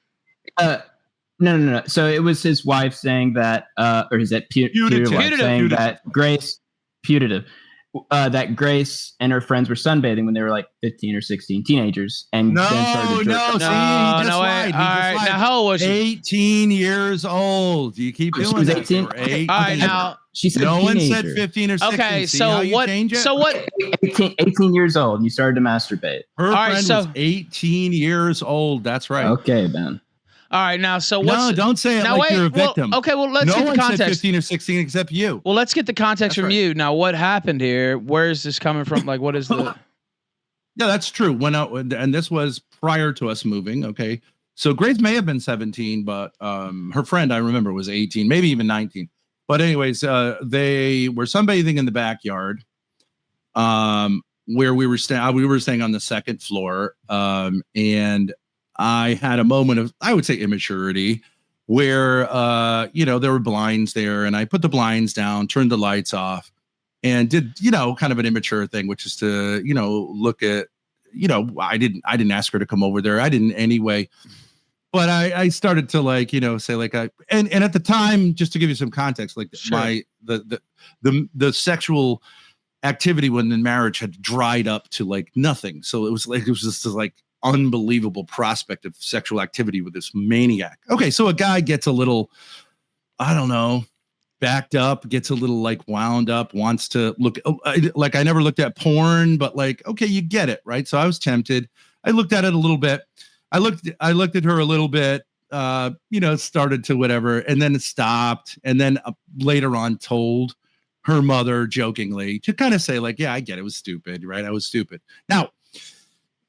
No. So it was his wife saying that, or is that putative wife saying that Grace, putative, that Grace and her friends were sunbathing when they were like 15 or 16, teenagers, and then started to All right. Now how old was she? 18 years old. You keep doing was that. 18. All right, now she said no teenager. one said 15 or 16. Okay, See so how you what? change it? So what? 18 years old, and you started to masturbate. Her right, friend was 18 years old. That's right. Okay, Ben. All right, now so what's? No, don't say it now like wait, you're a victim. Well, okay, well let's no get the one context. said 15 or 16 except you. Well, let's get the context That's from right. you. Now, what happened here? Where is this coming from? Like, what is the? Yeah, that's true. And this was prior to us moving. Okay, so Grace may have been 17, but her friend I remember was 18, maybe even 19. But anyways, they were sunbathing in the backyard, where we were staying. We were staying on the second floor, and I had a moment of, I would say, immaturity, where there were blinds there, and I put the blinds down, turned the lights off, and did kind of an immature thing, which is to look at I didn't ask her to come over there. I didn't anyway. But I started to say and at the time, just to give you some context, sure. the sexual activity when in marriage had dried up to nothing. So it was just this unbelievable prospect of sexual activity with this maniac. Okay, so a guy gets a little, I don't know, backed up, gets a little wound up, wants to look I never looked at porn, but okay, you get it, right? So I was tempted. I looked at it a little bit. I looked at her a little bit, started to whatever, and then it stopped. And then later on told her mother jokingly to kind of say yeah, I get it. It was stupid, right? I was stupid. Now,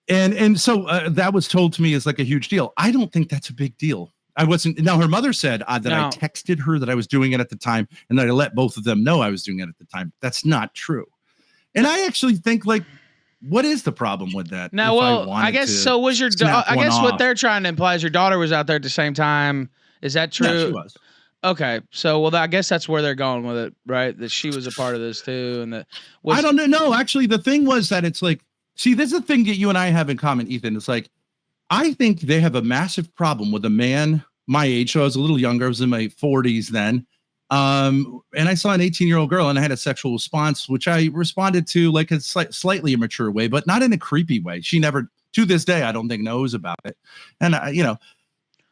and so that was told to me as a huge deal. I don't think that's a big deal. I wasn't. Now her mother said that I texted her that I was doing it at the time, and that I let both of them know I was doing it at the time. That's not true. And I actually think what is the problem with that? Now, well, I guess so. Was your I guess what they're trying to imply is your daughter was out there at the same time. Is that true? Yeah, she was. Okay, so I guess that's where they're going with it, right? That she was a part of this too, and that I don't know. No, actually, the thing was that it's see, this is the thing that you and I have in common, Ethan. It's I think they have a massive problem with a man my age. So I was a little younger. I was in my 40s then. And I saw an 18-year-old girl and I had a sexual response, which I responded to a slightly immature way, but not in a creepy way. She never, to this day, I don't think knows about it. And,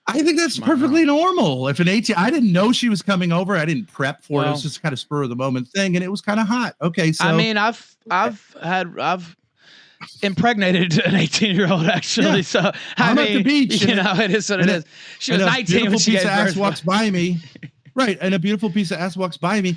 I think that's perfectly normal. If an 18, I didn't know she was coming over. I didn't prep for it. It was just kind of spur of the moment thing. And it was kind of hot. Okay. So I mean, I've impregnated an 18-year-old actually. Yeah. So I'm at the beach. It is what it is. She was 19 when she gave birth. Walks by me. Right. And a beautiful piece of ass walks by me.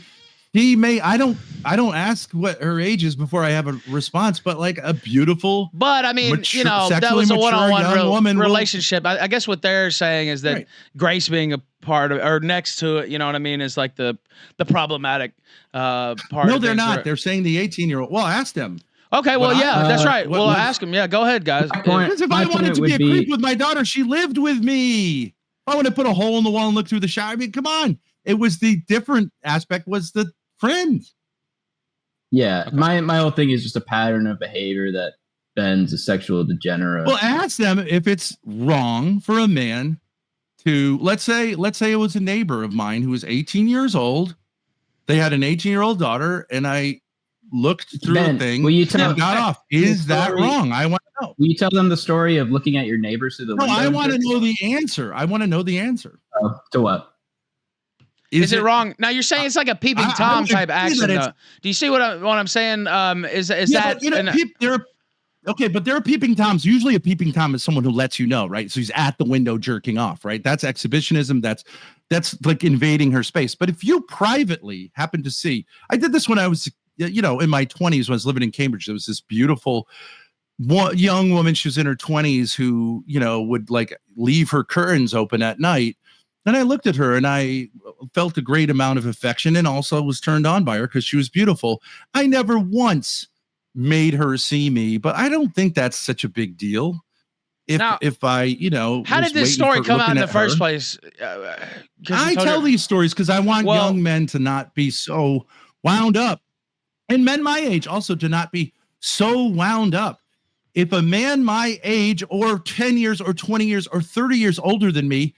I don't ask what her age is before I have a response, but a beautiful, but I mean, that was a one-on-one relationship. I guess what they're saying is that Grace being a part of, or next to it, you know what I mean, is the problematic part. No, they're not. They're saying the 18-year-old. Well, ask them. Okay, well, that's right. Well, ask him. Yeah, go ahead, guys. Because if I wanted to be a creep with my daughter, she lived with me. If I want to put a hole in the wall and look through the shower, I mean, come on. It was the different aspect was the friend. Yeah, okay. My whole thing is just a pattern of behavior that Ben's a sexual degenerate. Well, ask them if it's wrong for a man to let's say it was a neighbor of mine who was 18 years old. They had an 18-year-old daughter, and I looked through a thing will you tell and got off. Is that wrong? I want to know. Will you tell them the story of looking at your neighbors through the window? No, I want to know the answer. I want to know the answer. To what? Is it wrong? Now you're saying it's like a peeping Tom type action. Do you see what I'm saying? Is that but there are peeping Toms. Usually a peeping Tom is someone who lets you know, right? So he's at the window jerking off, right? That's exhibitionism. That's like invading her space. But if you privately happen to see, I did this when I was, in my 20s when I was living in Cambridge. There was this beautiful young woman. She was in her 20s who, would like leave her curtains open at night. And I looked at her and I felt a great amount of affection and also was turned on by her because she was beautiful. I never once made her see me, but I don't think that's such a big deal. If I, how did this story come out in the first place? I tell these stories because I want young men to not be so wound up, and men my age also to not be so wound up. If a man my age or 10 years or 20 years or 30 years older than me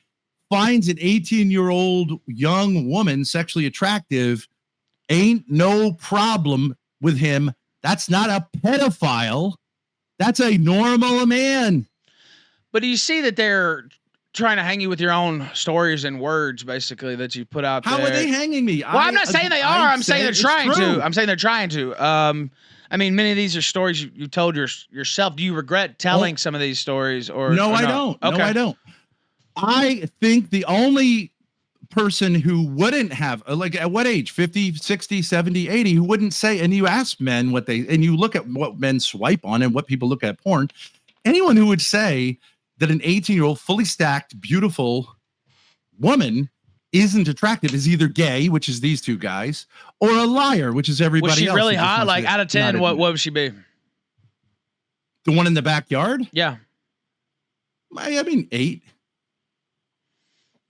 finds an 18-year-old young woman sexually attractive, ain't no problem with him. That's not a pedophile. That's a normal man. But do you see that they're trying to hang you with your own stories and words, basically, that you put out there? How are they hanging me? Well, I'm not saying they are. I'm saying they're trying to. I'm saying they're trying to. I mean, many of these are stories you told yourself. Do you regret telling some of these stories? No, I don't. Okay. No, I don't. I think the only person who wouldn't have, like, at what age, 50, 60, 70, 80, who wouldn't say, and you ask men and you look at what men swipe on and what people look at porn, anyone who would say that an 18-year-old fully stacked, beautiful woman isn't attractive is either gay, which is these two guys, or a liar, which is everybody else. Was she really hot? Like, out of 10, what would she be? The one in the backyard? Yeah. I mean, 8.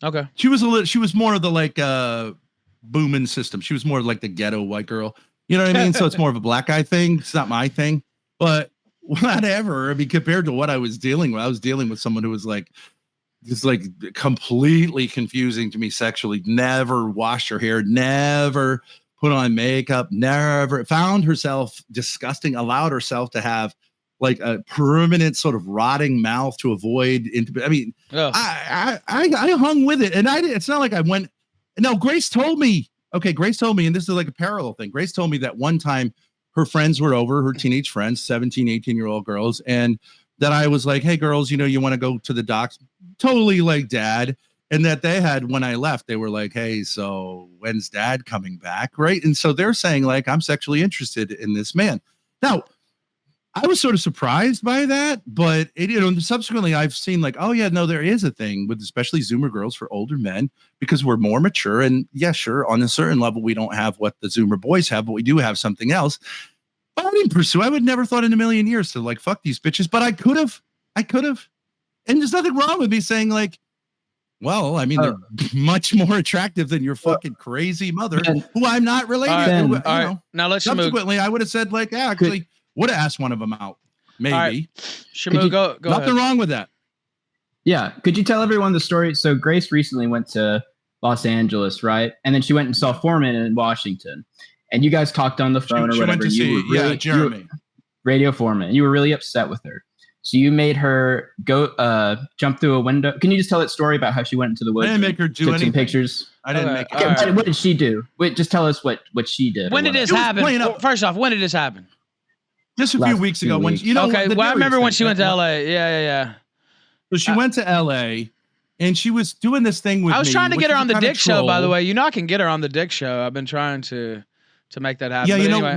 Okay. She was more of the like booming system. She was more like the ghetto white girl. You know what I mean? So it's more of a black guy thing. It's not my thing. But whatever. I mean, compared to what I was dealing with someone who was like just like completely confusing to me sexually, never washed her hair, never put on makeup, never found herself disgusting, allowed herself to have like a permanent sort of rotting mouth to avoid. I mean, I hung with it, and it's not like I went. No, Grace told me, and this is like a parallel thing. Grace told me that one time her friends were over, her teenage friends, 17, 18-year-old girls, and that I was like, hey, girls, you want to go to the docks? Totally like dad. And that they had, when I left, they were like, hey, so when's dad coming back? Right. And so they're saying, like, I'm sexually interested in this man. Now, I was sort of surprised by that, but subsequently I've seen like, oh yeah, no, there is a thing with especially Zoomer girls for older men because we're more mature, and yeah, sure, on a certain level we don't have what the Zoomer boys have, but we do have something else. But I didn't pursue. I would never thought in a million years to like fuck these bitches, but I could have, and there's nothing wrong with me saying like, well, I mean, they're much more attractive than your fucking crazy mother, who I'm not related to. Now let's subsequently, I would have said like, yeah, actually. Would have asked one of them out, maybe. Right. Shamu, go nothing ahead. wrong with that. Yeah. Could you tell everyone the story? So Grace recently went to Los Angeles, right? And then she went and saw Foreman in Washington. And you guys talked on the phone or whatever. Jeremy. Radio Foreman. You were really upset with her. So you made her go jump through a window. Can you just tell that story about how she went into the woods? I didn't make her do anything. Some pictures. I didn't make her. Right. What did she do? Wait, just tell us what she did. When did this happen? First off, when did this happen? Just a few weeks ago. When okay, well, I remember when she went to LA. Yeah. So she went to LA, and she was doing this thing with me. I was trying to get her on the Dick Show, by the way. I can get her on the Dick Show. I've been trying to make that happen. Yeah,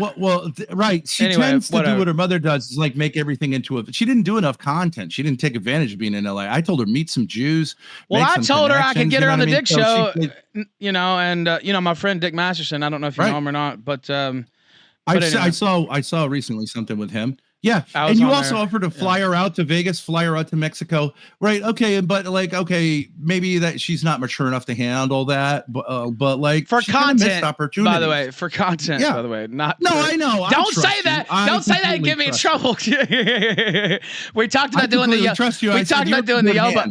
right. She tends to do what her mother does, is like make everything into a. She didn't do enough content. She didn't take advantage of being in LA. I told her meet some Jews. Well, I told her I could get her on the Dick Show. And my friend Dick Masterson. I don't know if you know him or not, but. I saw recently something with him. Yeah, and you also offered to fly her out to Vegas, fly her out to Mexico, right? Okay, but like, okay, maybe that she's not mature enough to handle that, but like for content, by the way, yeah. by the way, not. No, for, I know. Don't say that. Don't say that and get me in trouble. We talked about doing the.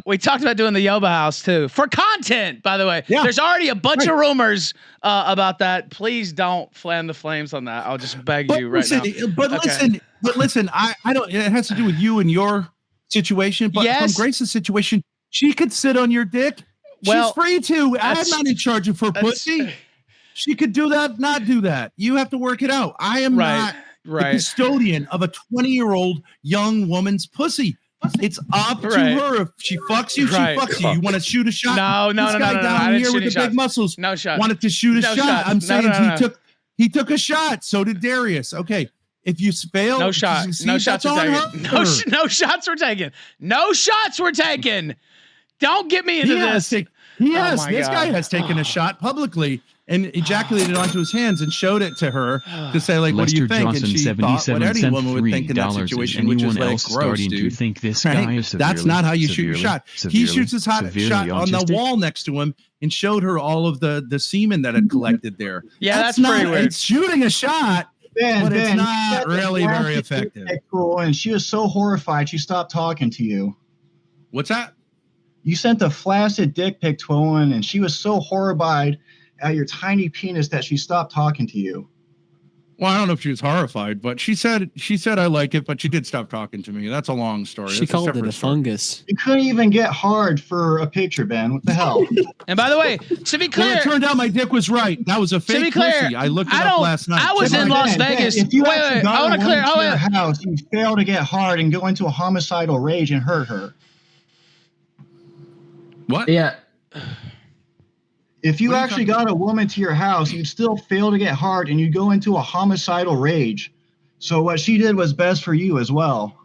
We talked about doing the Yoba house too for content. By the way, there's already a bunch of rumors about that. Please don't fan the flames on that. I'll just beg you right now. But listen, I don't. It has to do with you and your situation. But from Grace's situation, she could sit on your dick. She's free to. I'm not in charge of her pussy. She could do that, not do that. You have to work it out. I am not the custodian of a 20-year-old young woman's pussy. It's up to her. If she fucks you, she fucks you. You want to shoot a shot? No. Down here with the big muscles. No shot. Wanted to shoot a shot. I'm saying he took a shot. So did Darius. Okay. If you fail, no shot. No shots were taken. No shots were taken. No shots were taken. Don't get me into this. This guy has taken a shot publicly and ejaculated onto his hands and showed it to her to say, like, what do you think? And she thought what any woman would think in that situation, which is like, gross, dude. Think this guy is that's not how you shoot your shot. He shoots his shot on the wall next to him and showed her all of the semen that had collected there. Yeah, that's pretty weird. It's shooting a shot. But it's not really very effective. And she was so horrified, she stopped talking to you. What's that? You sent a flaccid dick pic to a woman, and she was so horrified at your tiny penis that she stopped talking to you. Well, I don't know if she was horrified, but she said I like it, but she did stop talking to me. That's a long story. She called it a fungus. You couldn't even get hard for a picture, Ben. What the hell? And by the way, to be clear, it turned out my dick was right. That was a fake. To be clear, pussy. I looked it up last night. I was in Las Vegas. If you I want to clear. Your house, you fail to get hard and go into a homicidal rage and hurt her. What? Yeah. If you actually got a woman to your house, you'd still fail to get hard and you'd go into a homicidal rage. So what she did was best for you as well.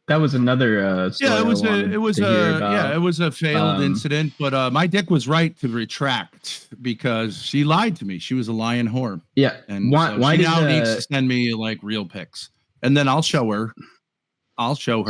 That was another story. Yeah, it was a failed incident, but my dick was right to retract because she lied to me. She was a lying whore. Yeah. And why she now needs to send me like real pics. And then I'll show her. So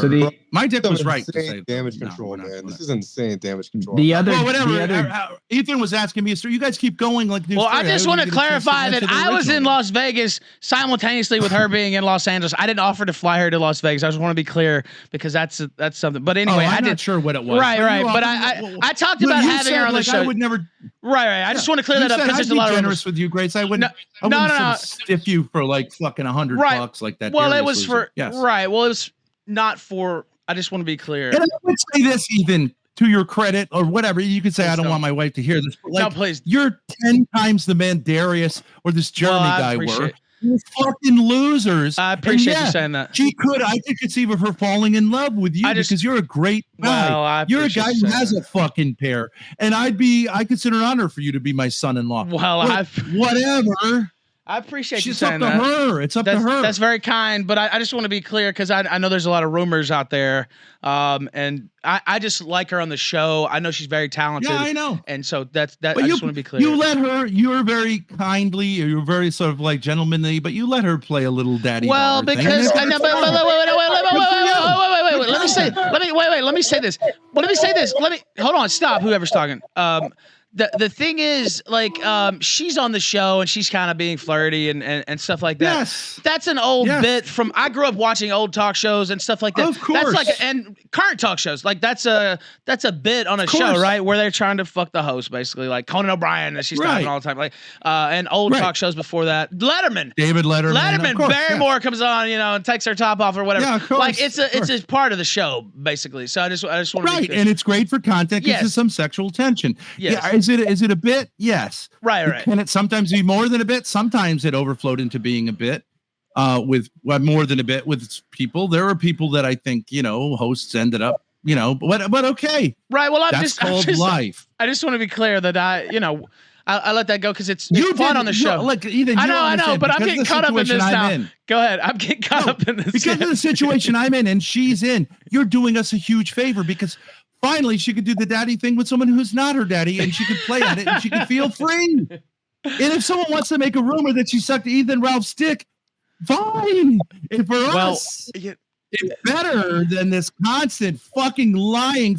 my dick was right to say damage control, man. This is insane damage control. Ethan was asking me, so you guys keep going like this. Well, I just want to clarify that I was in Las Vegas simultaneously with her being in Los Angeles. I didn't offer to fly her to Las Vegas. I just want to be clear because that's something. But anyway, I'm not sure what it was. Right. But I talked about having her on the show. I would never. Right. I just want to clear that up because there's a lot of generous with you, Grace. I wouldn't. No. Stiff you for like fucking $100 like that. Well, it was for right. Well, it was. Not for. I just want to be clear. And I would say this, even to your credit, or whatever. You could say, please I don't want my wife to hear this. But like, no, please. You're 10 times the man Darius or this Jeremy guy were. You're fucking losers. I appreciate you saying that. I could conceive of her falling in love with you because you're a great guy. Well, you're a guy who has a fucking pair, and I consider an honor for you to be my son-in-law. Well, whatever. I appreciate you it's saying up to her. It's up to her. That's very kind, but I just want to be clear because I know there's a lot of rumors out there, and I just like her on the show. I know she's very talented. Yeah, I know. And so that's that. I just want to be clear. You let her. You were very kindly. You were very sort of like gentlemanly, but you let her play a little daddy. Well, because I know. Wait. Let me say. Let me say this. Hold on. Stop. Whoever's talking. The thing is, like, she's on the show and she's kind of being flirty and stuff like that. Yes. That's an old bit from. I grew up watching old talk shows and stuff like that. Of course. That's and current talk shows. Like that's a bit on a show, right? Where they're trying to fuck the host, basically, like Conan O'Brien and she's talking all the time, like and old talk shows before that. David Letterman. Barrymore comes on, and takes her top off or whatever. Yeah, of course, like it's a part of the show, basically. So I just want to be clear. And it's great for content because there's some sexual tension. Yes. Yeah, is it a bit? Yes. Right. Can it sometimes be more than a bit? Sometimes it overflowed into being a bit. With more than a bit with people. There are people that I think hosts ended up but okay. Right. Well, that's called life. I just want to be clear that I let that go because it's fun on the show. Like Ethan, I know, but I'm getting caught up in this now. Go ahead. I'm getting caught up in this because of the situation I'm in and she's in. You're doing us a huge favor because finally she could do the daddy thing with someone who's not her daddy and she could play at it and she could feel free. And if someone wants to make a rumor that she sucked Ethan Ralph's dick, Fine. And for us, it's better than this constant fucking lying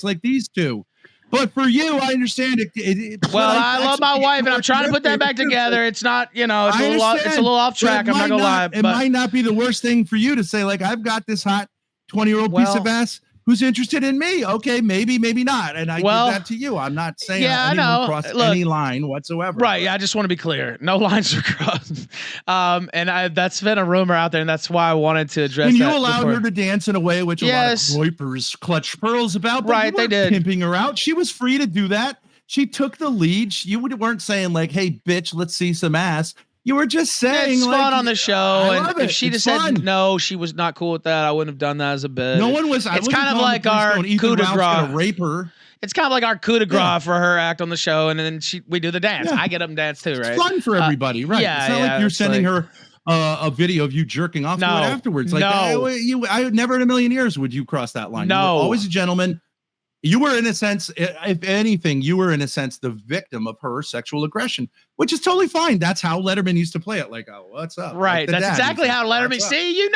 like these two. But for you, I understand it. I love my wife, and I'm trying to put that back together. It's not, it's a little off track. I'm not gonna lie. It might not be the worst thing for you to say, like, I've got this hot 20-year-old piece of ass who's interested in me. Okay, maybe not. And I give that to you. I'm not saying anyone crossed any line whatsoever. Right. Yeah, I just want to be clear. No lines are crossed. And that's been a rumor out there, and that's why I wanted to address that. And you allowed her to dance in a way which a lot of groypers clutch pearls about. But they did. Pimping her out. She was free to do that. She took the lead. You weren't saying like, hey, bitch, let's see some ass. You were just saying it's like, fun on the show, and if she just said no, she was not cool with that. I wouldn't have done that as a bit. No one was. It's kind of like our coup de grace. Rape her. It's kind of like our coup de grace for her act on the show, and then we do the dance. I get up and dance too, right? It's fun for everybody, right? Yeah, it's not like you're sending her a video of you jerking off to it afterwards. Like, I never in a million years would you cross that line. No, you were always a gentleman. You were, in a sense, if anything, you were, in a sense, the victim of her sexual aggression, which is totally fine. That's how Letterman used to play it. Like, oh, what's up? Right. Like that's exactly how Letterman. See,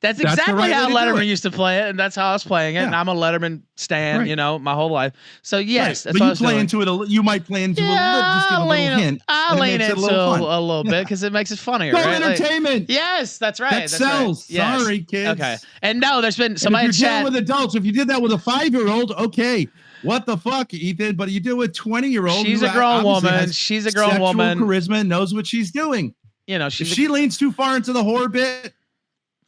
that's exactly how Letterman used to play it, and that's how I was playing it. And I'm a Letterman stan, my whole life. So yes, that's but what you play into it. You might play into a little hint. I'll lean into a little bit because it makes it funnier. Right? Entertainment. Yes, that's right. That sells. Right. Sorry, kids. Okay. And no, there's been somebody in chat with adults. If you did that with a 5-year-old, okay. What the fuck, Ethan? But you do a 20-year-old. She's a grown woman. She's a grown woman. Charisma, knows what she's doing. If she leans too far into the horror bit,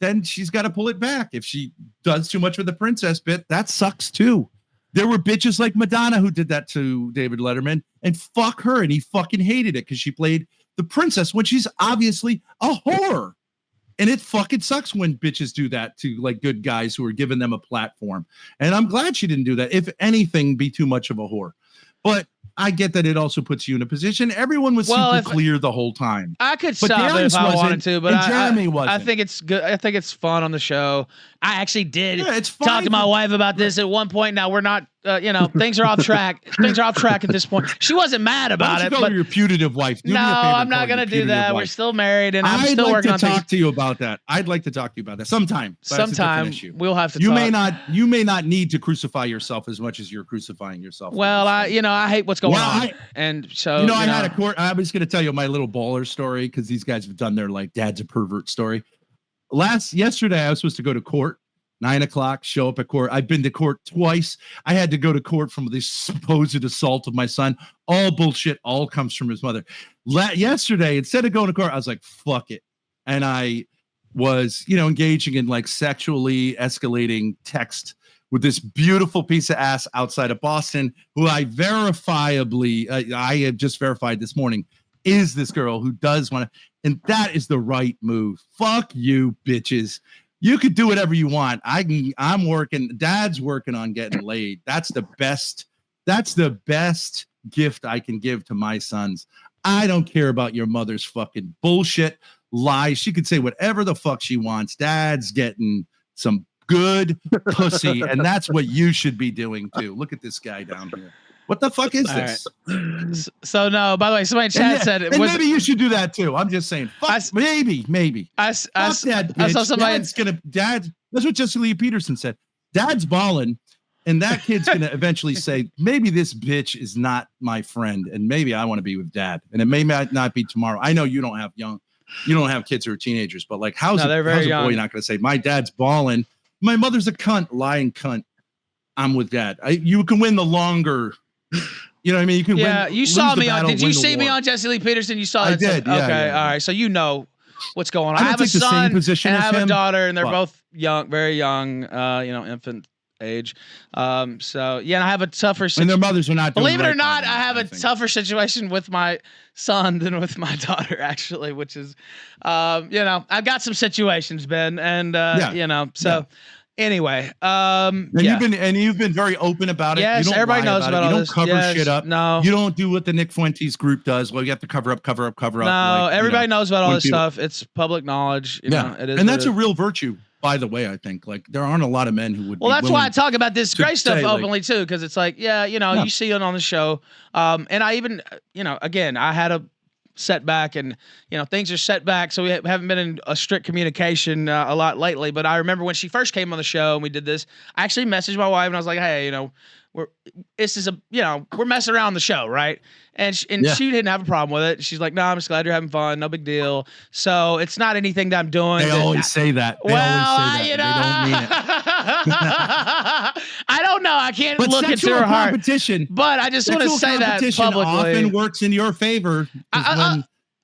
then she's got to pull it back. If she does too much with the princess bit, that sucks too. There were bitches like Madonna who did that to David Letterman, and fuck her, and he fucking hated it because she played the princess when she's obviously a whore. And it fucking sucks when bitches do that to like good guys who are giving them a platform. And I'm glad she didn't do that. If anything, be too much of a whore. But I get that it also puts you in a position. Everyone was super clear the whole time. I could stop it if I wanted to, but Jeremy wasn't. I think it's good. I think it's fun on the show. I actually did talk to my wife about this at one point. Now we're not, things are off track. Things are off track at this point. She wasn't mad about it. But your putative wife. No, I'm not going to do that. We're still married, and I'm still working on things. I'd like to talk to you about that. I'd like to talk to you about that sometime. Sometime we'll have to. You may not need to crucify yourself as much as you're crucifying yourself. Well, I hate what's going on, and so I had a court. I was going to tell you my little baller story because these guys have done their like dad's a pervert story. Yesterday, I was supposed to go to court, 9:00, show up at court. I've been to court twice. I had to go to court from this supposed assault of my son. All bullshit, all comes from his mother. Yesterday, instead of going to court, I was like, fuck it. And I was, engaging in like sexually escalating text with this beautiful piece of ass outside of Boston, who I verifiably, I have just verified this morning, is this girl who does want to. And that is the right move. Fuck you, bitches. You could do whatever you want. I'm working. Dad's working on getting laid. That's the best. That's the best gift I can give to my sons. I don't care about your mother's fucking bullshit lies. She could say whatever the fuck she wants. Dad's getting some good pussy, and that's what you should be doing too. Look at this guy down here. What the fuck is this? Right. So no, by the way, somebody in chat said it was. Maybe you should do that too. I'm just saying. Maybe. I saw somebody. Dad. That's what Jesse Lee Peterson said. Dad's balling, and that kid's gonna eventually say, maybe this bitch is not my friend, and maybe I want to be with Dad, and it may not be tomorrow. I know you don't have kids who are teenagers, but like, how's a boy not gonna say, my dad's balling, my mother's a cunt, lying cunt, I'm with Dad. You can win the longer. You know what I mean? You can win. You saw me on. Did you see me on Jesse Lee Peterson? You saw that? I did. Yeah, okay. Yeah. All right. So you know what's going on. I have a son and I have a daughter, and they're both young, very young. Infant age. So yeah, and I have a tougher situation. And their mothers are not. Believe it or not, I have a tougher situation with my son than with my daughter, actually, which is, I've got some situations, Ben, and Anyway, you've been very open about it. Yes, everybody knows about all this. You don't cover shit up. No, you don't do what the Nick Fuentes group does. Well, you have to cover up. No, everybody knows about all this stuff. It's public knowledge. It is, and that's a real virtue, by the way. I think like there aren't a lot of men who would. Well, that's why I talk about this Grace stuff openly too, because it's like, you see it on the show. And I even, again, I had setback, and things are set back, so we haven't been in a strict communication a lot lately. But I remember when she first came on the show and we did this, I actually messaged my wife and I was like, hey, we're messing around the show, right? And she didn't have a problem with it. She's like, no, I'm just glad you're having fun. No big deal. So it's not anything that I'm doing. They always say that. They always say that. They don't mean it. I don't know. I can't look into her heart. Competition, but I just want to say that publicly. Often works in your favor.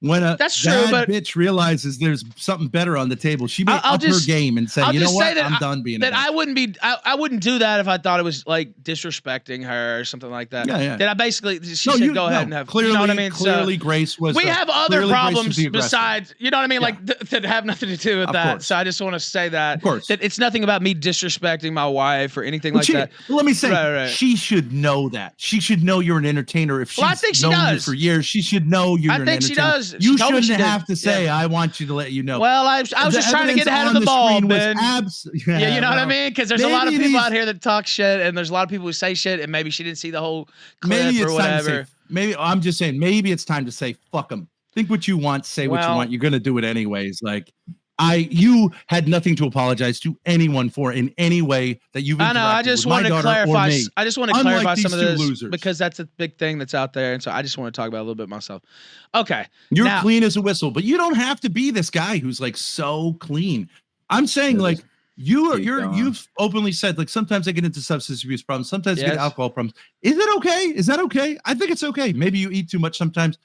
When that's true, but bitch realizes there's something better on the table, she may up her game and say, you know what, I'm done being that. I wouldn't do that if I thought it was like disrespecting her or something like that. Yeah. That I basically, she said, go ahead and have. Clearly, you know what I mean? Clearly, Grace was. We have other problems besides, you know what I mean, like that have nothing to do with that. So I just want to say that. Of course, that it's nothing about me disrespecting my wife or anything like that. Let me say, she should know that. She should know you're an entertainer. If she's known you for years, she should know you're an entertainer. I think she does. You shouldn't have to say, I want you to let you know. Well, I was just trying to get ahead of the ball, man. Yeah, you know what I mean? Because there's a lot of people out here that talk shit, and there's a lot of people who say shit, and maybe she didn't see the whole clip or whatever. Maybe I'm just saying, maybe it's time to say, fuck them. Think what you want, say what you want. You're going to do it anyways. Like, you had nothing to apologize to anyone for in any way that you've. I know. I just wanted to clarify. I just want to clarify some of this because that's a big thing that's out there, and so I just want to talk about it a little bit myself. Okay, you're clean as a whistle, but you don't have to be this guy who's like so clean. I'm saying like you've openly said like sometimes I get into substance abuse problems, sometimes I get alcohol problems. Is it okay? Is that okay? I think it's okay. Maybe you eat too much sometimes.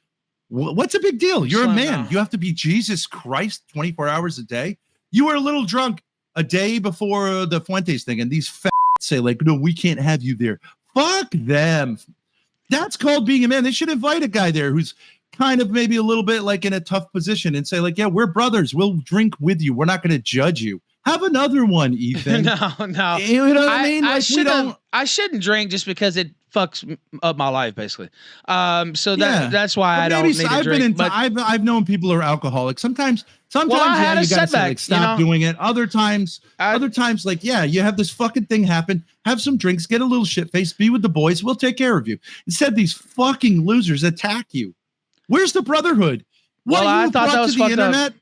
What's a big deal? You're a man. You have to be Jesus Christ 24 hours a day. You were a little drunk a day before the Fuentes thing, and these say like, no, we can't have you there. Fuck them. That's called being a man. They should invite a guy there who's kind of maybe a little bit like in a tough position and say like, yeah, we're brothers. We'll drink with you. We're not going to judge you. Have another one, Ethan. No. You know what I mean? Like, I shouldn't drink just because it fucks up my life, basically. So that's why I don't need to drink. I've known people who are alcoholics. Sometimes I had a setback. Say, like, stop doing it. Other times, like, you have this fucking thing happen. Have some drinks, get a little shit faced, be with the boys. We'll take care of you. Instead, these fucking losers attack you. Where's the brotherhood? I thought that was fucked up.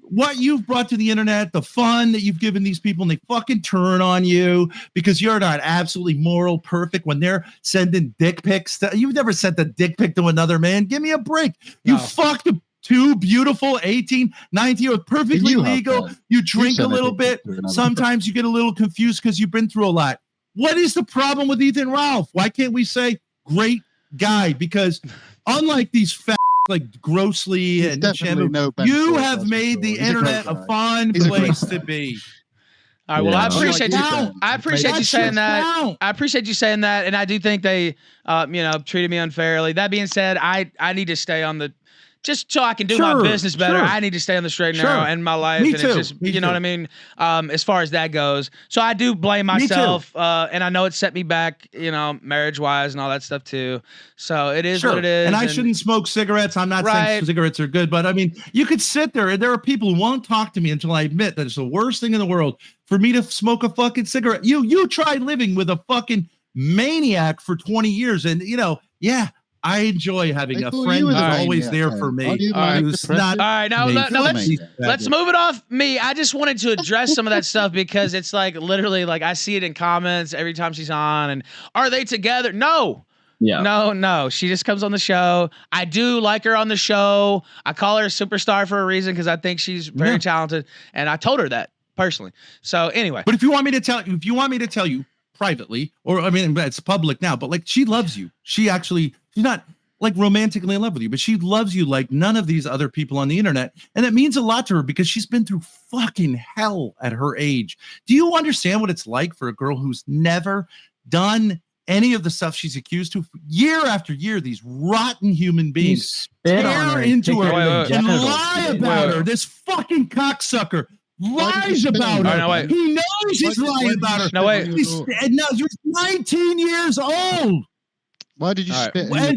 What you've brought to the internet, the fun that you've given these people, and they fucking turn on you because you're not absolutely moral perfect when they're sending dick pics. You've never sent a dick pic to another man. Give me a break. You fucked two beautiful 18, 19, perfectly legal. You drink a little bit. Sometimes you get a little confused because you've been through a lot. What is the problem with Ethan Ralph? Why can't we say great guy? Because unlike these fat like grossly and Shamu, you have made the internet a fun place to be. All right. Well, I appreciate you. I appreciate you saying that. I appreciate you saying that, and I do think they, treated me unfairly. That being said, I need to stay on the. Just so I can do my business better, I need to stay on the straight and narrow in my life. Me and too. It's just, you know what I mean? As far as that goes. So I do blame myself. And I know it set me back, marriage wise and all that stuff too. So it is what it is. And I shouldn't smoke cigarettes. I'm not saying cigarettes are good, but I mean, you could sit there and there are people who won't talk to me until I admit that it's the worst thing in the world for me to smoke a fucking cigarette. You try living with a fucking maniac for 20 years and I enjoy having a friend who's always there for me. All right, now let's move it off me. I just wanted to address some of that stuff because it's like literally like I see it in comments every time she's on. And are they together? No. Yeah. No. She just comes on the show. I do like her on the show. I call her a superstar for a reason because I think she's very talented, and I told her that personally. So anyway, but if you want me to tell you privately, or I mean, it's public now, but like she loves you. She's not like romantically in love with you, but she loves you like none of these other people on the internet. And it means a lot to her because she's been through fucking hell at her age. Do you understand what it's like for a girl who's never done any of the stuff she's accused of year after year? These rotten human beings tear into her and lie about her. This fucking cocksucker lies about her. He knows he's lying about her. No, wait. You're 19 years old. Why did you spit? And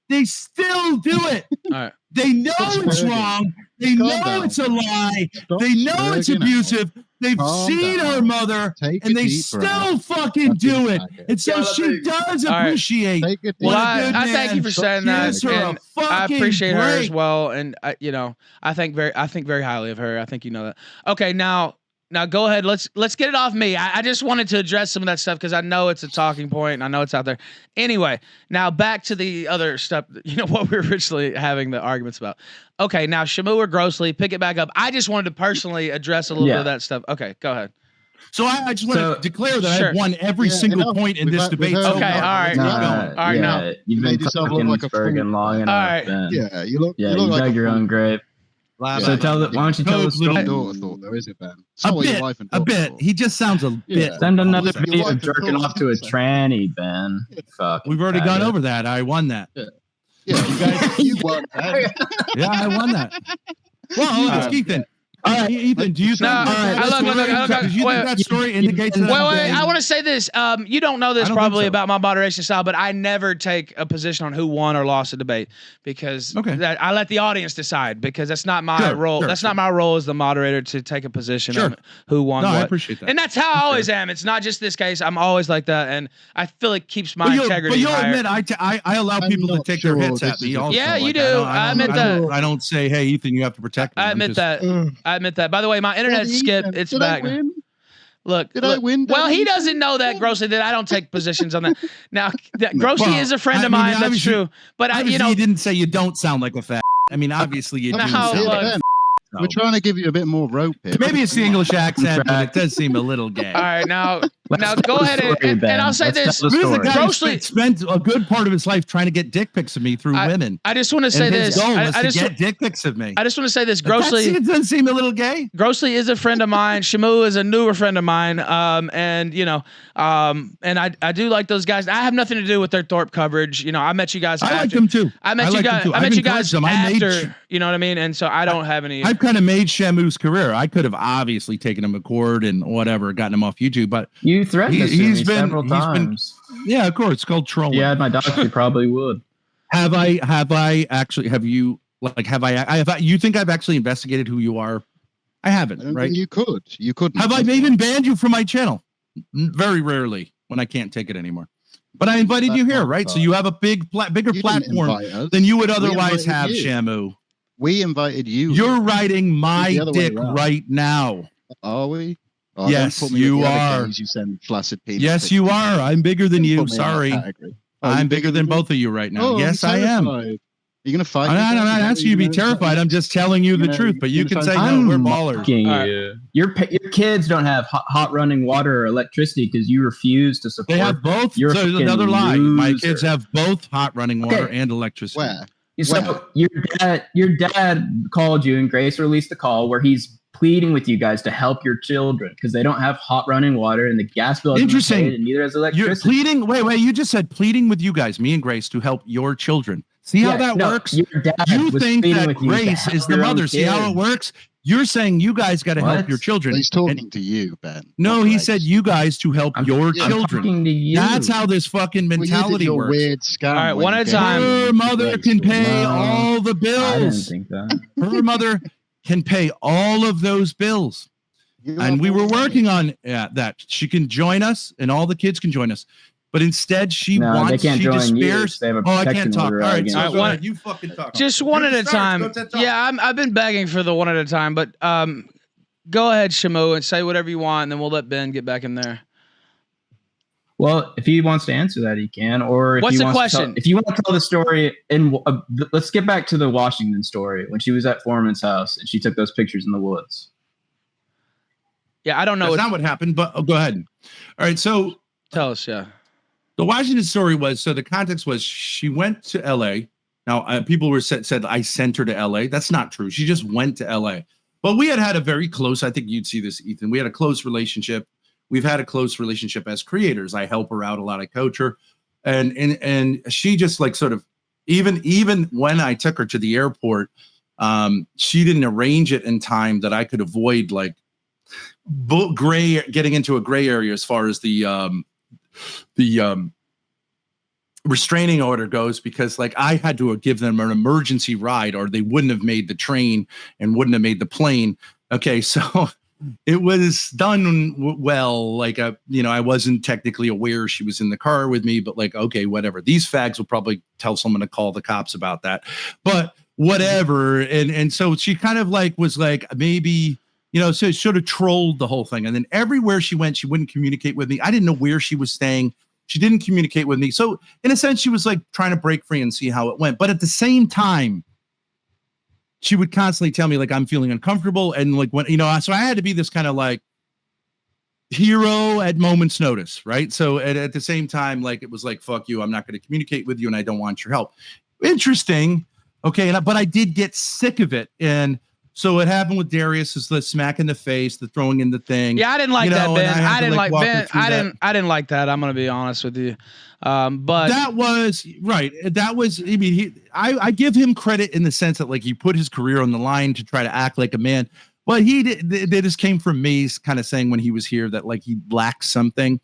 they still do it. They know it's wrong. They know it's a lie. They know it's abusive, they've seen her mother, and they still fucking do it. And so she does appreciate. Well, I thank you for saying that. And I appreciate her as well. And I think very highly of her. I think you know that. Okay, now go ahead. Let's get it off me. I just wanted to address some of that stuff because I know it's a talking point and I know it's out there. Anyway, now back to the other stuff. What we were originally having the arguments about. Okay, now Shamu or Grossly, pick it back up. I just wanted to personally address a little bit of that stuff. Okay, go ahead. So I just want to declare that I've won every single point in this debate. Okay, all right. All right, now. You've been fucking Bergen long enough. All right. Ben. Yeah, you look you like dug your own grave. So why don't you tell the story? Daughter thought, though, is it, Ben? A bit. He just sounds a bit. Send another video of jerking off to a tranny, Ben. Fuck. We've already gone over that. I won that. Yeah, you guys, you won that. Yeah, I won that. Well, it's Ethan. All right, Ethan, do you think that story indicates that? Wait, I want to say this. You don't know this probably about my moderation style, but I never take a position on who won or lost a debate because I let the audience decide because that's not my role. That's not my role as the moderator to take a position on who won what. I appreciate that. And that's how I always am. It's not just this case. I'm always like that, and I feel it keeps my integrity higher. But you'll admit I allow people to take their hits at me also. Yeah, you do. I admit that. I don't say, hey, Ethan, you have to protect me. I admit that. I admit that. By the way, my internet skipped. It's back. Look, I win? Well, he doesn't know that Grossly that I don't take positions on that. Now, Grossly is a friend of mine. That's true. But he didn't say you don't sound like a fat. I mean, obviously you do. We're trying to give you a bit more rope here. Maybe it's the English accent, but it does seem a little gay. All right, now go ahead and I'll say this. Grossly spent a good part of his life trying to get dick pics of me through women. I just want to say this. I just get dick pics of me. I just want to say this. Grossly, it doesn't seem a little gay. Grossly is a friend of mine. Shamu is a newer friend of mine. And I do like those guys. I have nothing to do with their Thorp coverage. I met you guys. I like them too. I met you guys after. You know what I mean? And so I don't have any. I've kind of made Shamu's career. I could have obviously taken him a cord and whatever, gotten him off YouTube, but you threatened me several times. Yeah, of course, it's called trolling. Yeah, my doctor probably would. Have I actually? Have you? You think I've actually investigated who you are? I haven't. I don't right? think you could. You couldn't. Have I even banned you from my channel? Very rarely, when I can't take it anymore. But I invited you here, right? So you have a bigger platform than you would otherwise have, Shamu. We invited you. You're riding my dick right now. Are we? Oh, yes, you are. You send flaccid penis. Yes, you are. I'm bigger than you. Sorry. I'm bigger than both of you right now. Yes, I am. Are you going to fight? I'm not asking you to be terrified. I'm just telling you the truth. But you can say, no, we're ballers. Your kids don't have hot running water or electricity because you refuse to support. They have both. So another lie. My kids have both hot running water and electricity. Where? So your dad called you, and Grace released the call where he's pleading with you guys to help your children because they don't have hot running water and the gas bill is paid and neither has electricity. You're pleading. Wait. You just said pleading with you guys, me and Grace, to help your children. See how that works? You think that Grace is the mother. See how it works? You're saying you guys got to help your children. He's talking to you, Ben. No, he said you guys to help your children. That's how this fucking mentality works. Weird scam. All right, one at a time. Her mother can pay all the bills. I didn't think that. Her mother can pay all of those bills. And we were working on that. She can join us, and all the kids can join us. But instead, she despairs. I can't talk. All right, you fucking talk. Just one at a time. Yeah, I've been begging for the one at a time, but go ahead, Shamu, and say whatever you want, and then we'll let Ben get back in there. Well, if he wants to answer that, he can. Or if what's the question? If you want to tell the story, and let's get back to the Washington story when she was at Foreman's house and she took those pictures in the woods. Yeah, I don't know. That's not what happened, but go ahead. All right, so tell us. Yeah. The Washington story was, so the context was she went to LA. Now, people were said I sent her to LA. That's not true. She just went to LA. But we had a very close, I think you'd see this, Ethan. We had a close relationship. We've had a close relationship as creators. I help her out a lot. I coach her. And she just like sort of, even when I took her to the airport, she didn't arrange it in time that I could avoid like getting into a gray area as far as the restraining order goes, because like I had to give them an emergency ride or they wouldn't have made the train and wouldn't have made the plane. Okay. So it was done well. Like, I wasn't technically aware she was in the car with me, but like, okay, whatever. These fags will probably tell someone to call the cops about that, but whatever. And so she kind of like was like, maybe, so it sort of trolled the whole thing. And then everywhere she went, she wouldn't communicate with me. I didn't know where she was staying. She didn't communicate with me. So in a sense, she was like trying to break free and see how it went. But at the same time, she would constantly tell me like, I'm feeling uncomfortable. And like, when, so I had to be this kind of like hero at moment's notice. Right. So at the same time, like, it was like, fuck you. I'm not going to communicate with you. And I don't want your help. Interesting. Okay. But I did get sick of it. And so what happened with Darius is the smack in the face, the throwing in the thing. Yeah, I didn't like that, Ben. I didn't like Ben. I didn't like that. I'm gonna be honest with you. But that was right. That was. I mean, I give him credit in the sense that like he put his career on the line to try to act like a man. But they just came from me kind of saying when he was here that like he lacks something,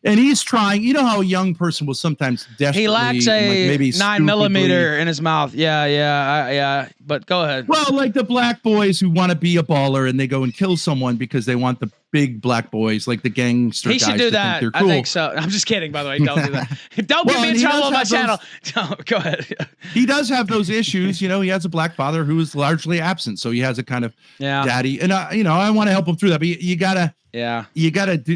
and he's trying. You know how a young person will sometimes desperately. He lacks a maybe 9mm in his mouth. Yeah. But go ahead. Well, like the black boys who want to be a baller and they go and kill someone because they want the big black boys, like the gangster guys. He should do that. Think they're cool. I think so. I'm just kidding, by the way. Don't do that. Don't get me in trouble on my channel. No, go ahead. He does have those issues. He has a black father who is largely absent, so he has a kind of daddy. And I want to help him through that, but you gotta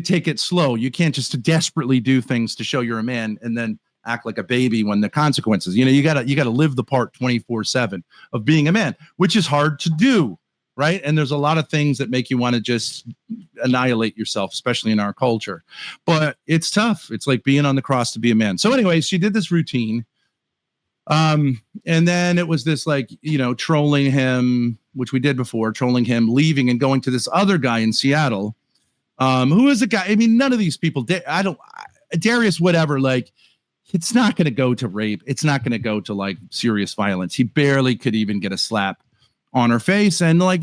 take it slow. You can't just desperately do things to show you're a man and then act like a baby when the consequences. You gotta live the part 24/7 of being a man, which is hard to do. Right. And there's a lot of things that make you want to just annihilate yourself, especially in our culture. But it's tough. It's like being on the cross to be a man. So anyways, she did this routine. And then it was this like, trolling him, which we did before, trolling him, leaving and going to this other guy in Seattle, who is a guy. I mean, none of these people, Darius, whatever, like, it's not going to go to rape. It's not going to go to like serious violence. He barely could even get a slap on her face, and like,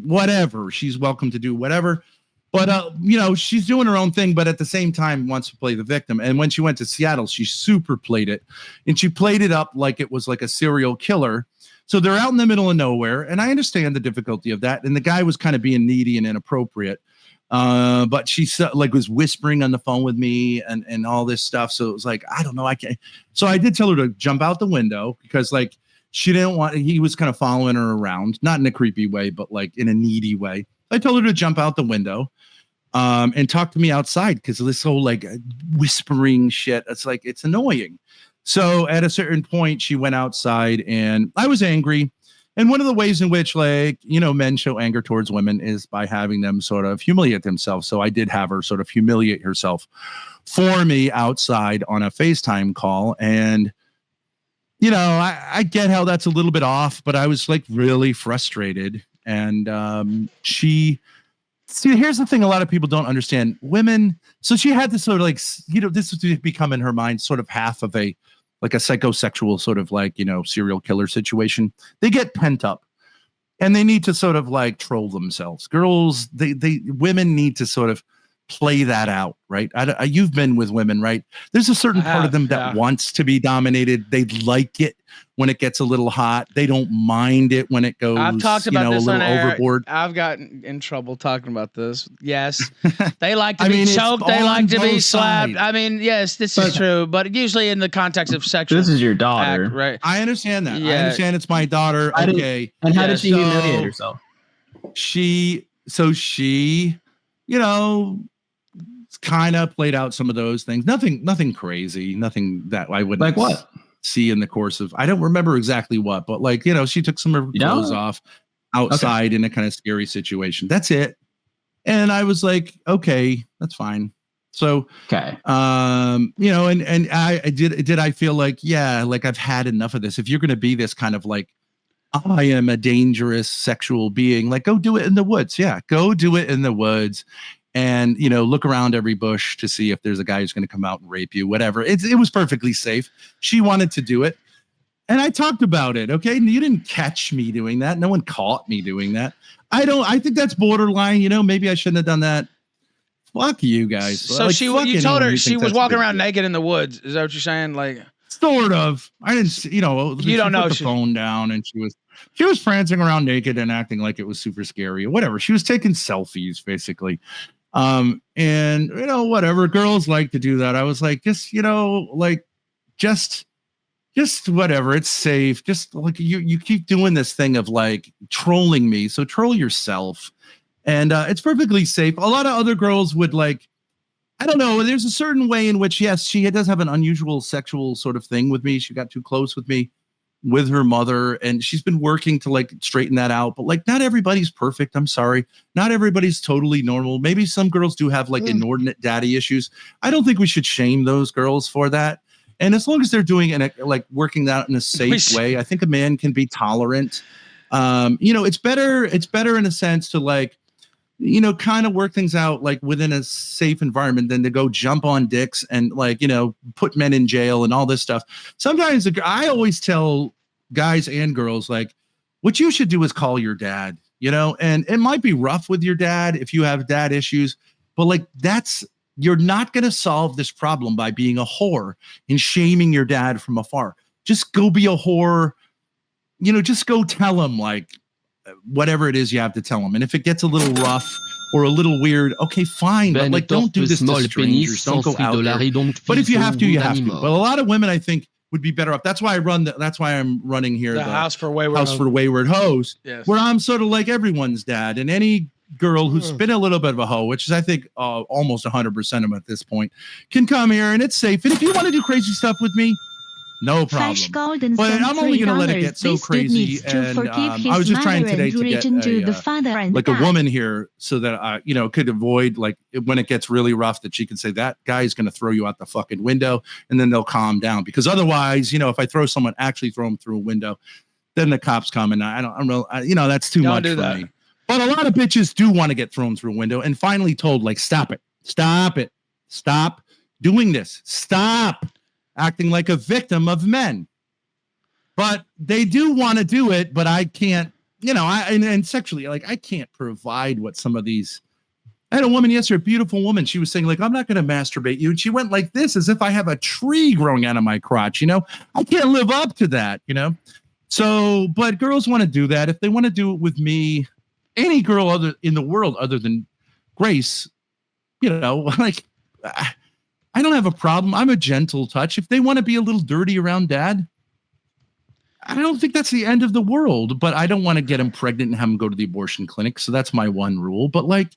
whatever, she's welcome to do whatever, but she's doing her own thing, but at the same time wants to play the victim. And when she went to Seattle, she super played it, and she played it up like it was like a serial killer. So they're out in the middle of nowhere, and I understand the difficulty of that, and the guy was kind of being needy and inappropriate, but she like was whispering on the phone with me and all this stuff. So it was like, I don't know, I can't. So I did tell her to jump out the window because like she didn't want, he was kind of following her around, not in a creepy way, but like in a needy way. I told her to jump out the window and talk to me outside because of this whole like whispering shit. It's like, it's annoying. So at a certain point, she went outside and I was angry. And one of the ways in which like, men show anger towards women is by having them sort of humiliate themselves. So I did have her sort of humiliate herself for me outside on a FaceTime call. And I get how that's a little bit off, but I was like really frustrated. And here's the thing a lot of people don't understand. Women, so she had this sort of like, this was become in her mind sort of half of a psychosexual sort of like, serial killer situation. They get pent up and they need to sort of like troll themselves. Girls, women need to sort of play that out, right? You've been with women, right? There's a certain part of them that wants to be dominated. They like it when it gets a little hot. They don't mind it when it goes, I've talked about this a little overboard. I've gotten in trouble talking about this. Yes. They like to be choked. They like to be slapped. I mean, yes, this is true, but usually in the context of sexual. This is your daughter. Act, right? I understand that. Yeah. I understand it's my daughter. Okay. And how did she humiliate herself? She kind of played out some of those things. Nothing crazy. Nothing that I wouldn't like what see in the course of. I don't remember exactly what, but like she took some of her clothes off outside in a kind of scary situation. That's it. And I was like, okay, that's fine. So okay, and I feel like like I've had enough of this. If you're going to be this kind of like, I am a dangerous sexual being, like go do it in the woods. Yeah, go do it in the woods. And, look around every bush to see if there's a guy who's going to come out and rape you, whatever. It was perfectly safe. She wanted to do it. And I talked about it. Okay. You didn't catch me doing that. No one caught me doing that. I think that's borderline. Maybe I shouldn't have done that. Fuck you guys. So like, you told her she was walking around naked in the woods. Is that what you're saying? Like, Sort of. I didn't see, you don't know. Put the phone down and she was prancing around naked and acting like it was super scary or whatever. She was taking selfies basically. And whatever, girls like to do that. I was like, just whatever, it's safe. Just like you keep doing this thing of like trolling me. So troll yourself. And it's perfectly safe. A lot of other girls would like, I don't know. There's a certain way in which, yes, she does have an unusual sexual sort of thing with me. She got too close with me, with her mother, and she's been working to like straighten that out. But like, not everybody's perfect. I'm sorry. Not everybody's totally normal. Maybe some girls do have like inordinate daddy issues. I don't think we should shame those girls for that. And as long as they're doing it, like working that in a safe way, I think a man can be tolerant. It's better in a sense to like, kind of work things out like within a safe environment than to go jump on dicks and like, put men in jail and all this stuff. Sometimes I always tell guys and girls, like, what you should do is call your dad, and it might be rough with your dad if you have dad issues, but like you're not going to solve this problem by being a whore and shaming your dad from afar. Just go be a whore, just go tell him like, whatever it is you have to tell them. And if it gets a little rough or a little weird, okay, fine. But like, don't do this to strangers. Don't go out there. But if you have to, you have to. But a lot of women, I think, would be better off. That's why I'm running here. The House for Wayward Hoes, yes. Where I'm sort of like everyone's dad, and any girl who's been a little bit of a hoe, which is I think almost 100% of them at this point, can come here and it's safe. And if you want to do crazy stuff with me, no problem. But I'm only going to let it get so crazy. And I was just trying today to get a woman here so that I, could avoid like when it gets really rough that she can say that guy's going to throw you out the fucking window, and then they'll calm down. Because otherwise, if I throw them through a window, then the cops come and that's too much for me. But a lot of bitches do want to get thrown through a window and finally told like, stop it, stop doing this, stop acting like a victim of men. But they do want to do it, but I can't, and sexually, like I can't provide what some of these. I had a woman yesterday, a beautiful woman. She was saying like, I'm not going to masturbate you. And she went like this, as if I have a tree growing out of my crotch. I can't live up to that, So, but girls want to do that. If they want to do it with me, any girl other in the world other than Grace, like I don't have a problem. I'm a gentle touch. If they want to be a little dirty around dad, I don't think that's the end of the world, but I don't want to get him pregnant and have him go to the abortion clinic. So that's my one rule. But like,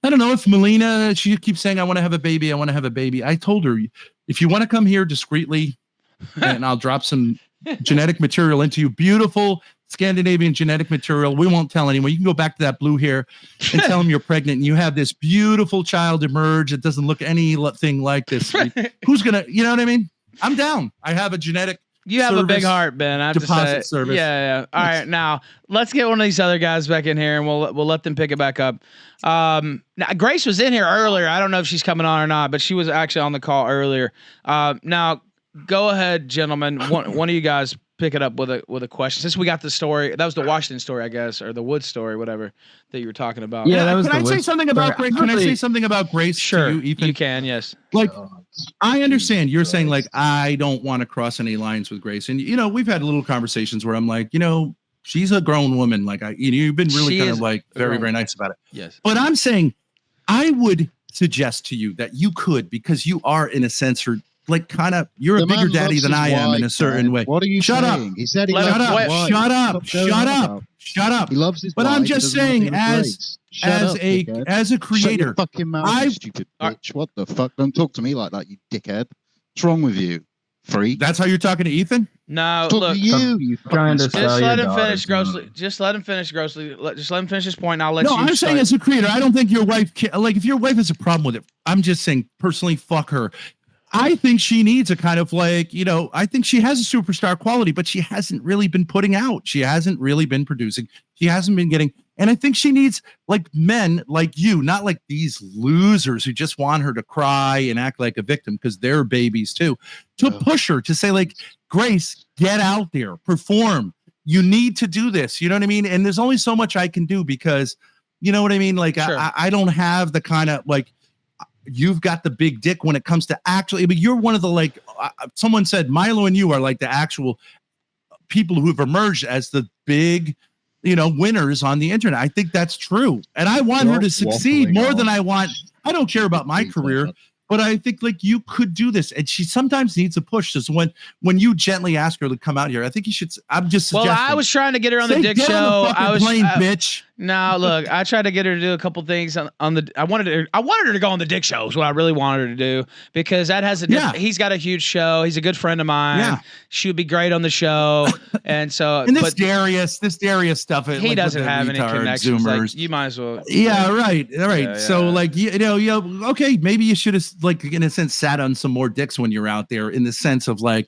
I don't know if Melina, she keeps saying, I want to have a baby. I told her, if you want to come here discreetly and I'll drop some genetic material into you, beautiful Scandinavian genetic material. We won't tell anyone. You can go back to that blue hair and tell them you're pregnant and you have this beautiful child emerge. It doesn't look anything like this. Who's going to, you know what I mean? I'm down. I have a genetic. You have a big heart, Ben. I have deposit to say. Service. Yeah. All right. Now let's get one of these other guys back in here and we'll let them pick it back up. Now Grace was in here earlier. I don't know if she's coming on or not, but she was actually on the call earlier. Now go ahead, gentlemen. One of you guys pick it up with a question. Since we got the story, that was the Washington story, I guess, or the Wood story, whatever that you were talking about. Yeah, that was. Can I say something about Grace? Can I say something about Grace? Sure, to you, Ethan? You can. Yes. Like, I understand you're saying like I don't want to cross any lines with Grace, and we've had little conversations where I'm like, she's a grown woman. Like you've been really kind of like very nice about it. Yes. But I'm saying I would suggest to you that you could, because you are in a sense her. Like you're a bigger daddy than I am in a certain way. What are you saying? Up. He said he shut up. Shut up. He loves his But wife. I'm just saying, as a creator, shut your fucking mouth, you stupid bitch. What the fuck? Don't talk to me like that, you dickhead. What's wrong with you, freak? That's how you're talking to Ethan? No, look. You trying to just let him finish grossly. Just let him finish grossly. Just let him finish his point. And I'll let you. No, I'm saying as a creator, I don't think your wife like if your wife has a problem with it. I'm just saying personally, fuck her. I think she needs a kind of like, I think she has a superstar quality, but she hasn't really been putting out. She hasn't really been producing. She hasn't been getting. And I think she needs like men like you, not like these losers who just want her to cry and act like a victim because they're babies too, to push her to say like, Grace, get out there, perform. You need to do this. You know what I mean? And there's only so much I can do because, you know what I mean? Like, sure. I don't have the kind of like, you've got the big dick when it comes to actually. But you're one of the like. Someone said Milo and you are like the actual people who have emerged as the big, winners on the internet. I think that's true, and I want her to succeed more than I want. I don't care about my career. But I think like you could do this, and she sometimes needs a push. So when you gently ask her to come out here, I think you should. I'm just suggesting. Well, I was trying to get her on the dick show. I was playing bitch. No, look, I tried to get her to do a couple things on the. I wanted her to go on the dick show. Is what I really wanted her to do, because that has he's got a huge show. He's a good friend of mine. Yeah. She would be great on the show, and so. And this Darius stuff. He doesn't have any connections. Like, you might as well. Yeah, right. All right. Yeah, so like okay, maybe you should have like in a sense sat on some more dicks when you're out there, in the sense of like.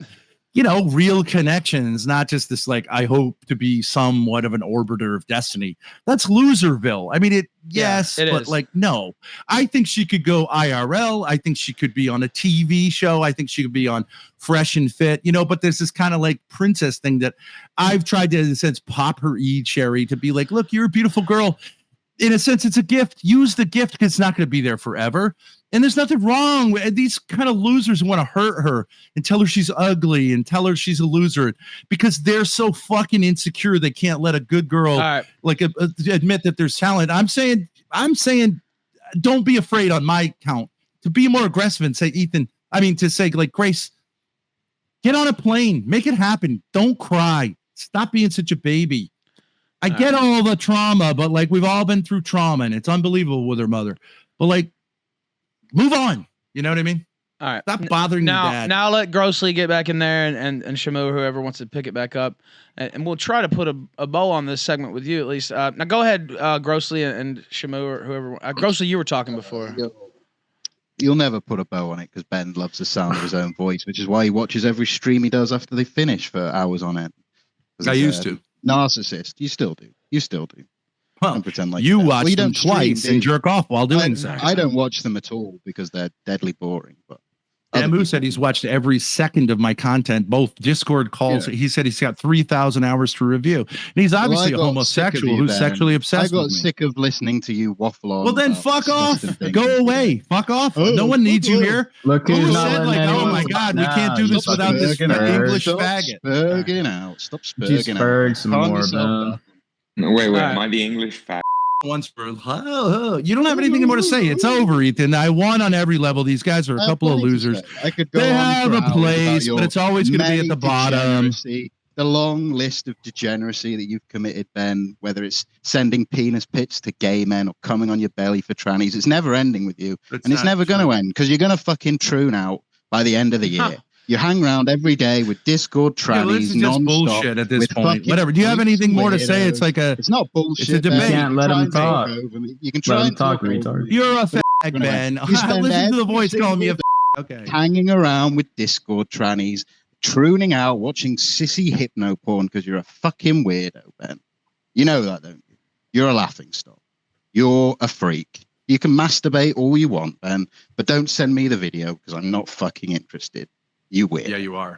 Real connections, not just this, like, I hope to be somewhat of an orbiter of destiny. That's Loserville. I mean, it but is. Like, no. I think she could go IRL. I think she could be on a TV show. I think she could be on Fresh and Fit, but there's this kind of like princess thing that I've tried to, in a sense, pop her cherry to be like, look, you're a beautiful girl. In a sense, it's a gift. Use the gift because it's not going to be there forever. And there's nothing wrong with these kind of losers who want to hurt her and tell her she's ugly and tell her she's a loser because they're so fucking insecure they can't let a good girl admit that there's talent. I'm saying, don't be afraid on my count to be more aggressive and say, to say like, Grace, get on a plane, make it happen. Don't cry. Stop being such a baby. I get all the trauma, but like we've all been through trauma and it's unbelievable with her mother. But like, move on. You know what I mean? All right. Stop bothering your dad. Now let Grossly get back in there and Shamu or whoever wants to pick it back up. And we'll try to put a bow on this segment with you at least. Now go ahead, Grossly and Shamu or whoever. Grossly, you were talking before. You'll never put a bow on it because Ben loves the sound of his own voice, which is why he watches every stream he does after they finish for hours on end. I used to. Narcissist. You still do. Well, don't pretend like you that. watch them twice and jerk off while doing so. I don't watch them at all because they're deadly boring. But Amu said he's watched every second of my content, both Discord calls. Yeah. He said he's got 3,000 hours to review. And he's obviously a homosexual who's sexually obsessed with me. I got sick of listening to you waffle on. Well, then fuck off. Go away. Fuck off. No one needs you here. Look who's said like, oh my God, we can't do this without this English faggot. Stop spurging out. Some more, man. Wait, am I the English fag? Once for you don't have anything more to say. It's over, Ethan. I won on every level. These guys are a couple of losers. I could go they have a place, but it's always going to be at the bottom. The long list of degeneracy that you've committed, Ben, whether it's sending penis pics to gay men or coming on your belly for trannies, it's never ending with you. And it's never going to end because you're going to fucking troon out by the end of the year. You hang around every day with Discord trannies, non bullshit at this point. Whatever. Do you have anything more to say? It's like it's not bullshit. It's a debate. You can't let him talk. You can try and talk, retard. You're a fag, Ben. Listen to the voice calling me a fag. Okay. Hanging around with Discord trannies, trooning out, watching sissy hypno porn because you're a fucking weirdo, Ben. You know that, don't you? You're a laughing stock. You're a freak. You can masturbate all you want, Ben, but don't send me the video because I'm not fucking interested. You weird. Yeah, you are.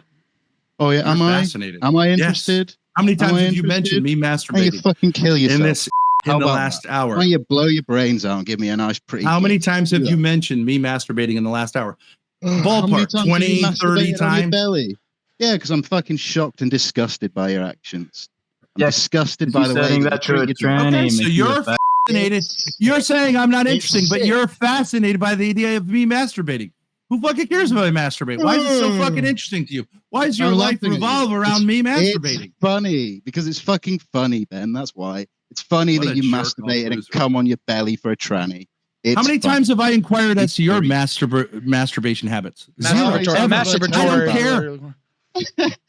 Oh yeah, You're fascinated. Am I interested? Yes. How many times have you mentioned me masturbating? You fucking kill yourself in the last hour. Why don't you blow your brains out and give me a nice pretty How many times have you mentioned me masturbating in the last hour? Ballpark, 20, 30 times? Belly? Yeah, because I'm fucking shocked and disgusted by your actions. I'm disgusted by the way that you're a tranny. Okay, so you're fascinated. You're saying I'm not interesting, but you're fascinated by the idea of me masturbating. Who fucking cares about I masturbate? Why is it so fucking interesting to you? Why does your life revolve around me masturbating? It's funny because it's fucking funny, Ben. That's why. It's funny that you masturbated and come on your belly for a tranny. How many times have I inquired as to your masturbation habits? Masturbatory. I don't care.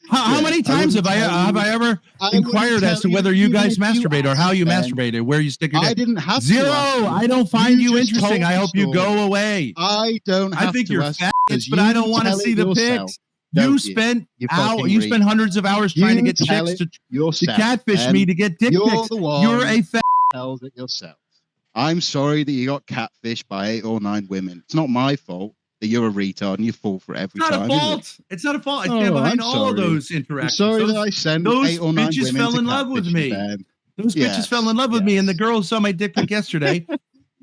How many times have I ever inquired as to whether you guys masturbate or how you masturbate or where you stick your dick? I didn't have Zero. I don't find you interesting. I hope you go away. I don't have I think to you're fat, but I don't want to see the pics. You spent hundreds of hours trying to get chicks to catfish me to get dick pics. You're a fat. Tells it yourself. I'm sorry that you got catfished by 8 or 9 women. It's not my fault that you're a retard and you fall for it every time. It's not a fault. I stand behind all of those interactions. I'm sorry that I sent 8 or 9 bitches fell in love with me. Those bitches fell in love with me, and the girl who saw my dick pic yesterday,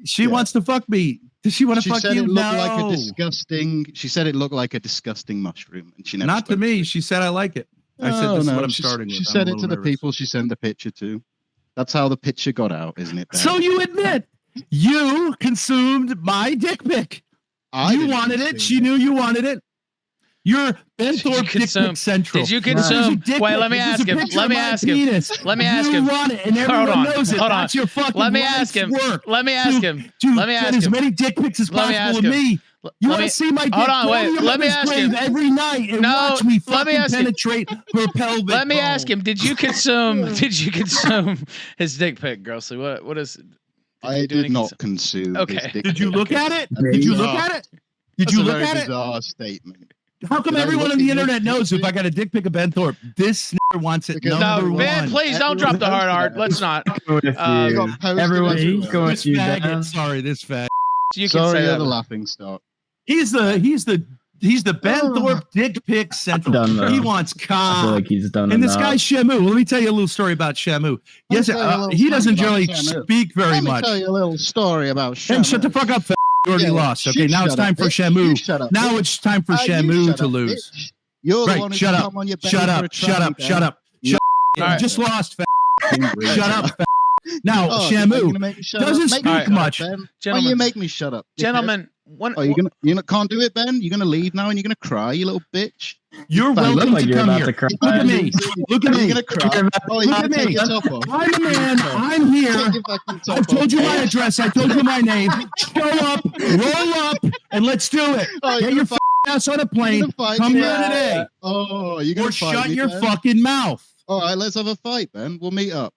she wants to fuck me. Does she want to She fuck said you? it looked like a No. disgusting. She said it looked like a disgusting mushroom, and she never. Not to spoke me. it. She said I like it. I said this is what I'm starting with. She I'm said a it to little the nervous. people she sent the picture to. That's how the picture got out, isn't it? Ben? So you admit you consumed my dick pic. You wanted it. She knew you wanted it. You're Ben Thorp Dick Pic Central. Did you consume? Wait, let me ask him. Let me ask him. Let me ask him. You want it, and everyone knows it. Hold on. That's your fucking Let me ask him. Let me ask him. Let me ask him. As many dick pics as possible of me. You want to see my dick? Hold on, wait. Let me ask him. Every night and watch me fucking penetrate her pelvic. Let me ask him. Did you consume? Did you consume his dick pic, Grossly? What is? I did not consume. Okay. Did you look at it? Did you look at it? Did you look at it? Bizarre statement. How come everyone on the internet knows if I got a dick pic of Ben Thorp, this wants it number one? Ben, please don't drop the hard art. Let's not. Everyone's going with you. Sorry, this fag. You can say that. The laughing stock. He's the Ben Thorp Dick Pic Central. He wants cock. I feel like he's done And enough. this guy Shamu. Let me tell you a little story about Shamu. Yes, he doesn't generally speak very much. Let me tell you a little story about Shamu. And shut the fuck up. You already lost. Okay, now it's time for Shamu. Now it's time for Shamu to lose. You're the one who shut can up. come on your belly Shut for up. a Shut up. tranny, Shut Ben. up. Shut up. You just lost. Shut up. Now Shamu doesn't speak much. Why you make me shut up, gentlemen? Oh, you can't do it, Ben? You're gonna leave now and you're gonna cry, you little bitch. You're welcome to come here. Look at me. Look at me. You're gonna cry. Oh, Look at me. I'm a man. I'm here. I've told you my address. I told you my name. Show up, roll up, and let's do it. Get your ass on a plane. Come here today. Oh, you're gonna or fight shut me, your Ben? fucking mouth. All right, let's have a fight, Ben. We'll meet up.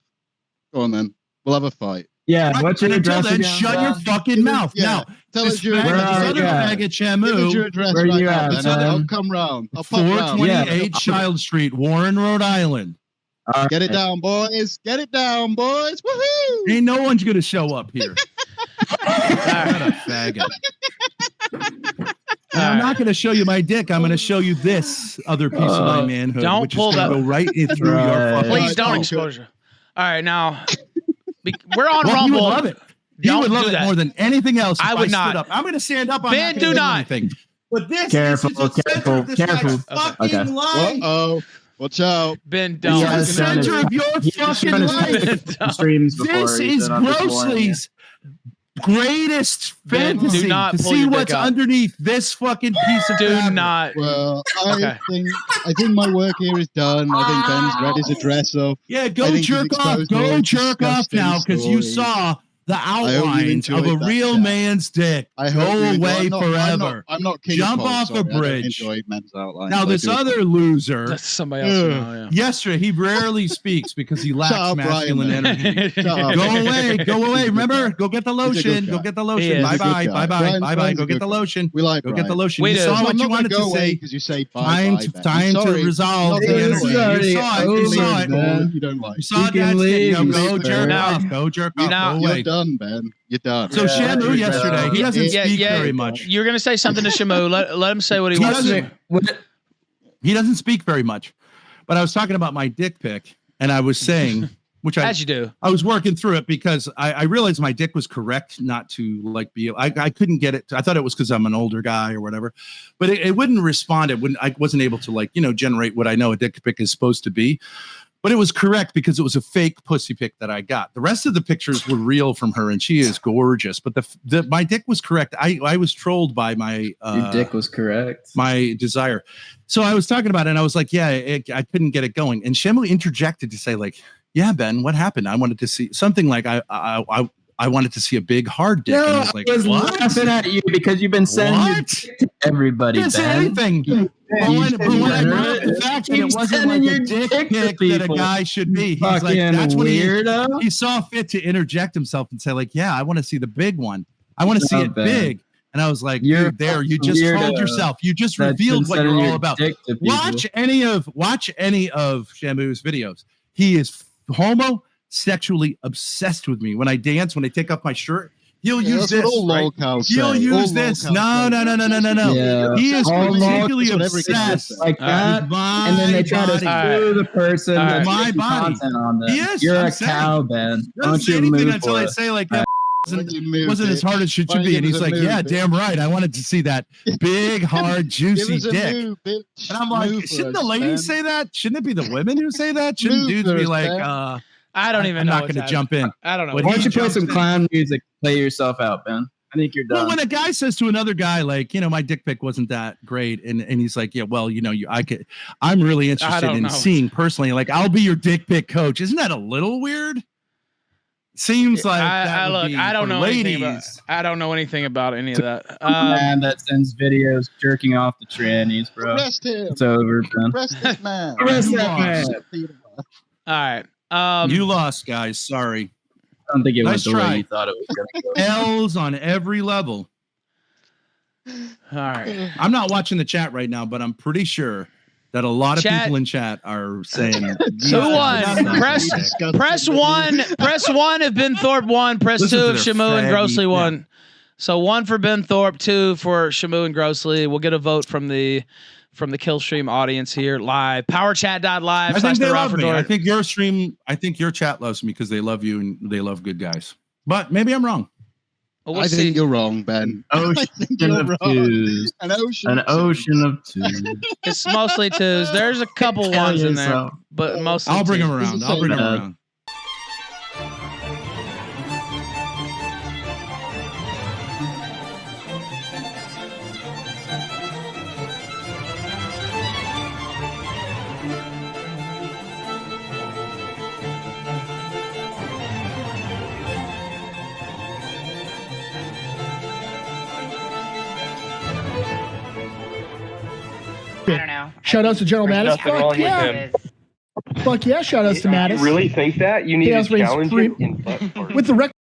Go on, then. We'll have a fight. Yeah, what's your Until address then, again? shut your fucking mouth. Now, Tell us your faggot address. Shamu. Give us your address Where right you now, at, Ben. I'll Ben? come round. I'll pop round. 428 Child Street, Warren, Rhode Island. Get it down, boys. Get it down, boys. Woohoo! Ain't no one's gonna show up here. What a faggot. I'm not going to show you my dick. I'm going to show you this other piece of my manhood. Don't which pull is gonna that. go right in through your fucking. Please don't exposure. All right, now we're on Well, Rumble. you would love it. You would love do it that. more than anything else. If I would stood not. Up. I'm going to stand up. I'm Ben, not do gonna not. Anything. But this Careful, is the center of this careful. guy's fucking life. Uh-oh. Watch out. Ben, This don't. is the center of your fucking life. Streams before This he's is been on this forum, Grossly's greatest Ben, do fantasy not to pull see your what's dick out. underneath this fucking piece of Do fabric. not. Well, Okay. I think my work here is done. I think Ben's read his address up. Yeah, I go think he's jerk off. exposed all Go his jerk off disgusting now because you stories. saw the hope you outlines of a enjoyed that real chat. man's dick. I hope Go you enjoy- away I'm not- forever. I'm not King Jump Cole, off sorry. the I don't bridge. enjoy men's outlines. Now, I this do other loser, That's somebody else. Now, yeah. yesterday, he rarely speaks because he lacks up, masculine Brian, energy. Shut up. Go away, go away. Remember, go get the He's a lotion. good Go guy. get the He lotion. is. Bye He's a bye, good bye guy. bye, Brian's- bye bye. Brian's Go a get good the guy. lotion. We like Go Brian. get the lotion. We You do. saw So what I'm you not wanted gonna to go away say. because you say bye. Time bye, Ben. to I'm sorry. resolve the Not gonna energy. leave. You saw it. You saw it. Ben. You don't like. You saw You can Dad's dick. leave. Now go You jerk can- off. Go jerk off. Now- Go You're away. done, Ben. You're done. So Shamu yesterday, he doesn't speak very much. You're gonna say something to Shamu. Let him say what he He wants. doesn't, he doesn't speak very much. But I was talking about my dick pic, and I was saying, which As you do. I was working through it because I realized my dick was correct not to like be. I couldn't get it. I thought it was because I'm an older guy or whatever, but it wouldn't respond. It wouldn't. I wasn't able to generate what I know a dick pic is supposed to be. But it was correct because it was a fake pussy pic that I got. The rest of the pictures were real from her, and she is gorgeous. But my dick was correct. I was trolled by my Your dick was correct. my desire. So I was talking about it, and I was like, yeah, I couldn't get it going. And Shamu interjected to say, like, yeah, Ben, what happened? I wanted to see something like I wanted to see a big hard dick. No, and I was like, I was what? laughing at you because you've been sending your dick to everybody, I didn't say Ben. anything. But when I brought up the fact that it wasn't sending like a your dick dick to pic that a people. guy should be. He's Fucking like, that's what weirdo. he saw fit to interject himself and say, like, yeah, I want to see the big one. I want to see it Ben. big. And I was like, You're dude, there, you just weirdo. told yourself. You just That's revealed been what sending you're all your about. dick to people. Watch any of Shamu's videos. He is homosexually obsessed with me. When I dance, when I take off my shirt, he'll use that's what this. all Right? lolcows He'll say. use All this. lolcows No. say. Yeah. He is All particularly lolcows, that's what every kid obsessed says. like that, with my and then they try to body. sue the person All right. that's My making body. content on them. He is, You're I'm a saying. cow, Ben. Doesn't Don't say you anything move until for I it. say like, wasn't as hard as it should be. And he's like, yeah, damn right. I wanted to see that big, hard, juicy dick. And I'm like, shouldn't the ladies say that? Shouldn't it be the women who say that? Shouldn't dudes be like, I don't even I'm know. not going to jump in. I don't know. Why don't you play some clown music? Play yourself out, Ben. I think you're done. Well, when a guy says to another guy, like, my dick pic wasn't that great, and he's like, yeah, well, I'm really interested in seeing personally, like, I'll be your dick pic coach. Isn't that a little weird? Seems like I don't know anything about any of that. Man that sends videos jerking off the trannies, bro. Arrest him. It's over, Ben. Arrest this man. Arrest that man. All right. You lost, guys. Sorry. I don't think it Nice went the try. way you thought it was going to go. L's on every level. All right. I'm not watching the chat right now, but I'm pretty sure that a lot of people in chat are saying who won? Press one. Press one if Ben Thorp won. Press two if Shamu and Grossly won. So 1 for Ben Thorp, 2 for Shamu and Grossly. We'll get a vote from the Killstream audience here live. Powerchat.live. I think they love me. I think your chat loves me because they love you and they love good guys. But maybe I'm wrong. Well, I think you're wrong, Ben. Ocean of twos. An ocean of twos. It's mostly twos. There's a couple ones in there, but mostly I'll bring twos. them around. I'll bring them around. I don't know. Shout outs to General Mattis. Fuck yeah. Fuck yeah, shout outs to Mattis. You really think that? You need Chaos to Reigns challenge Supreme. him in With the record.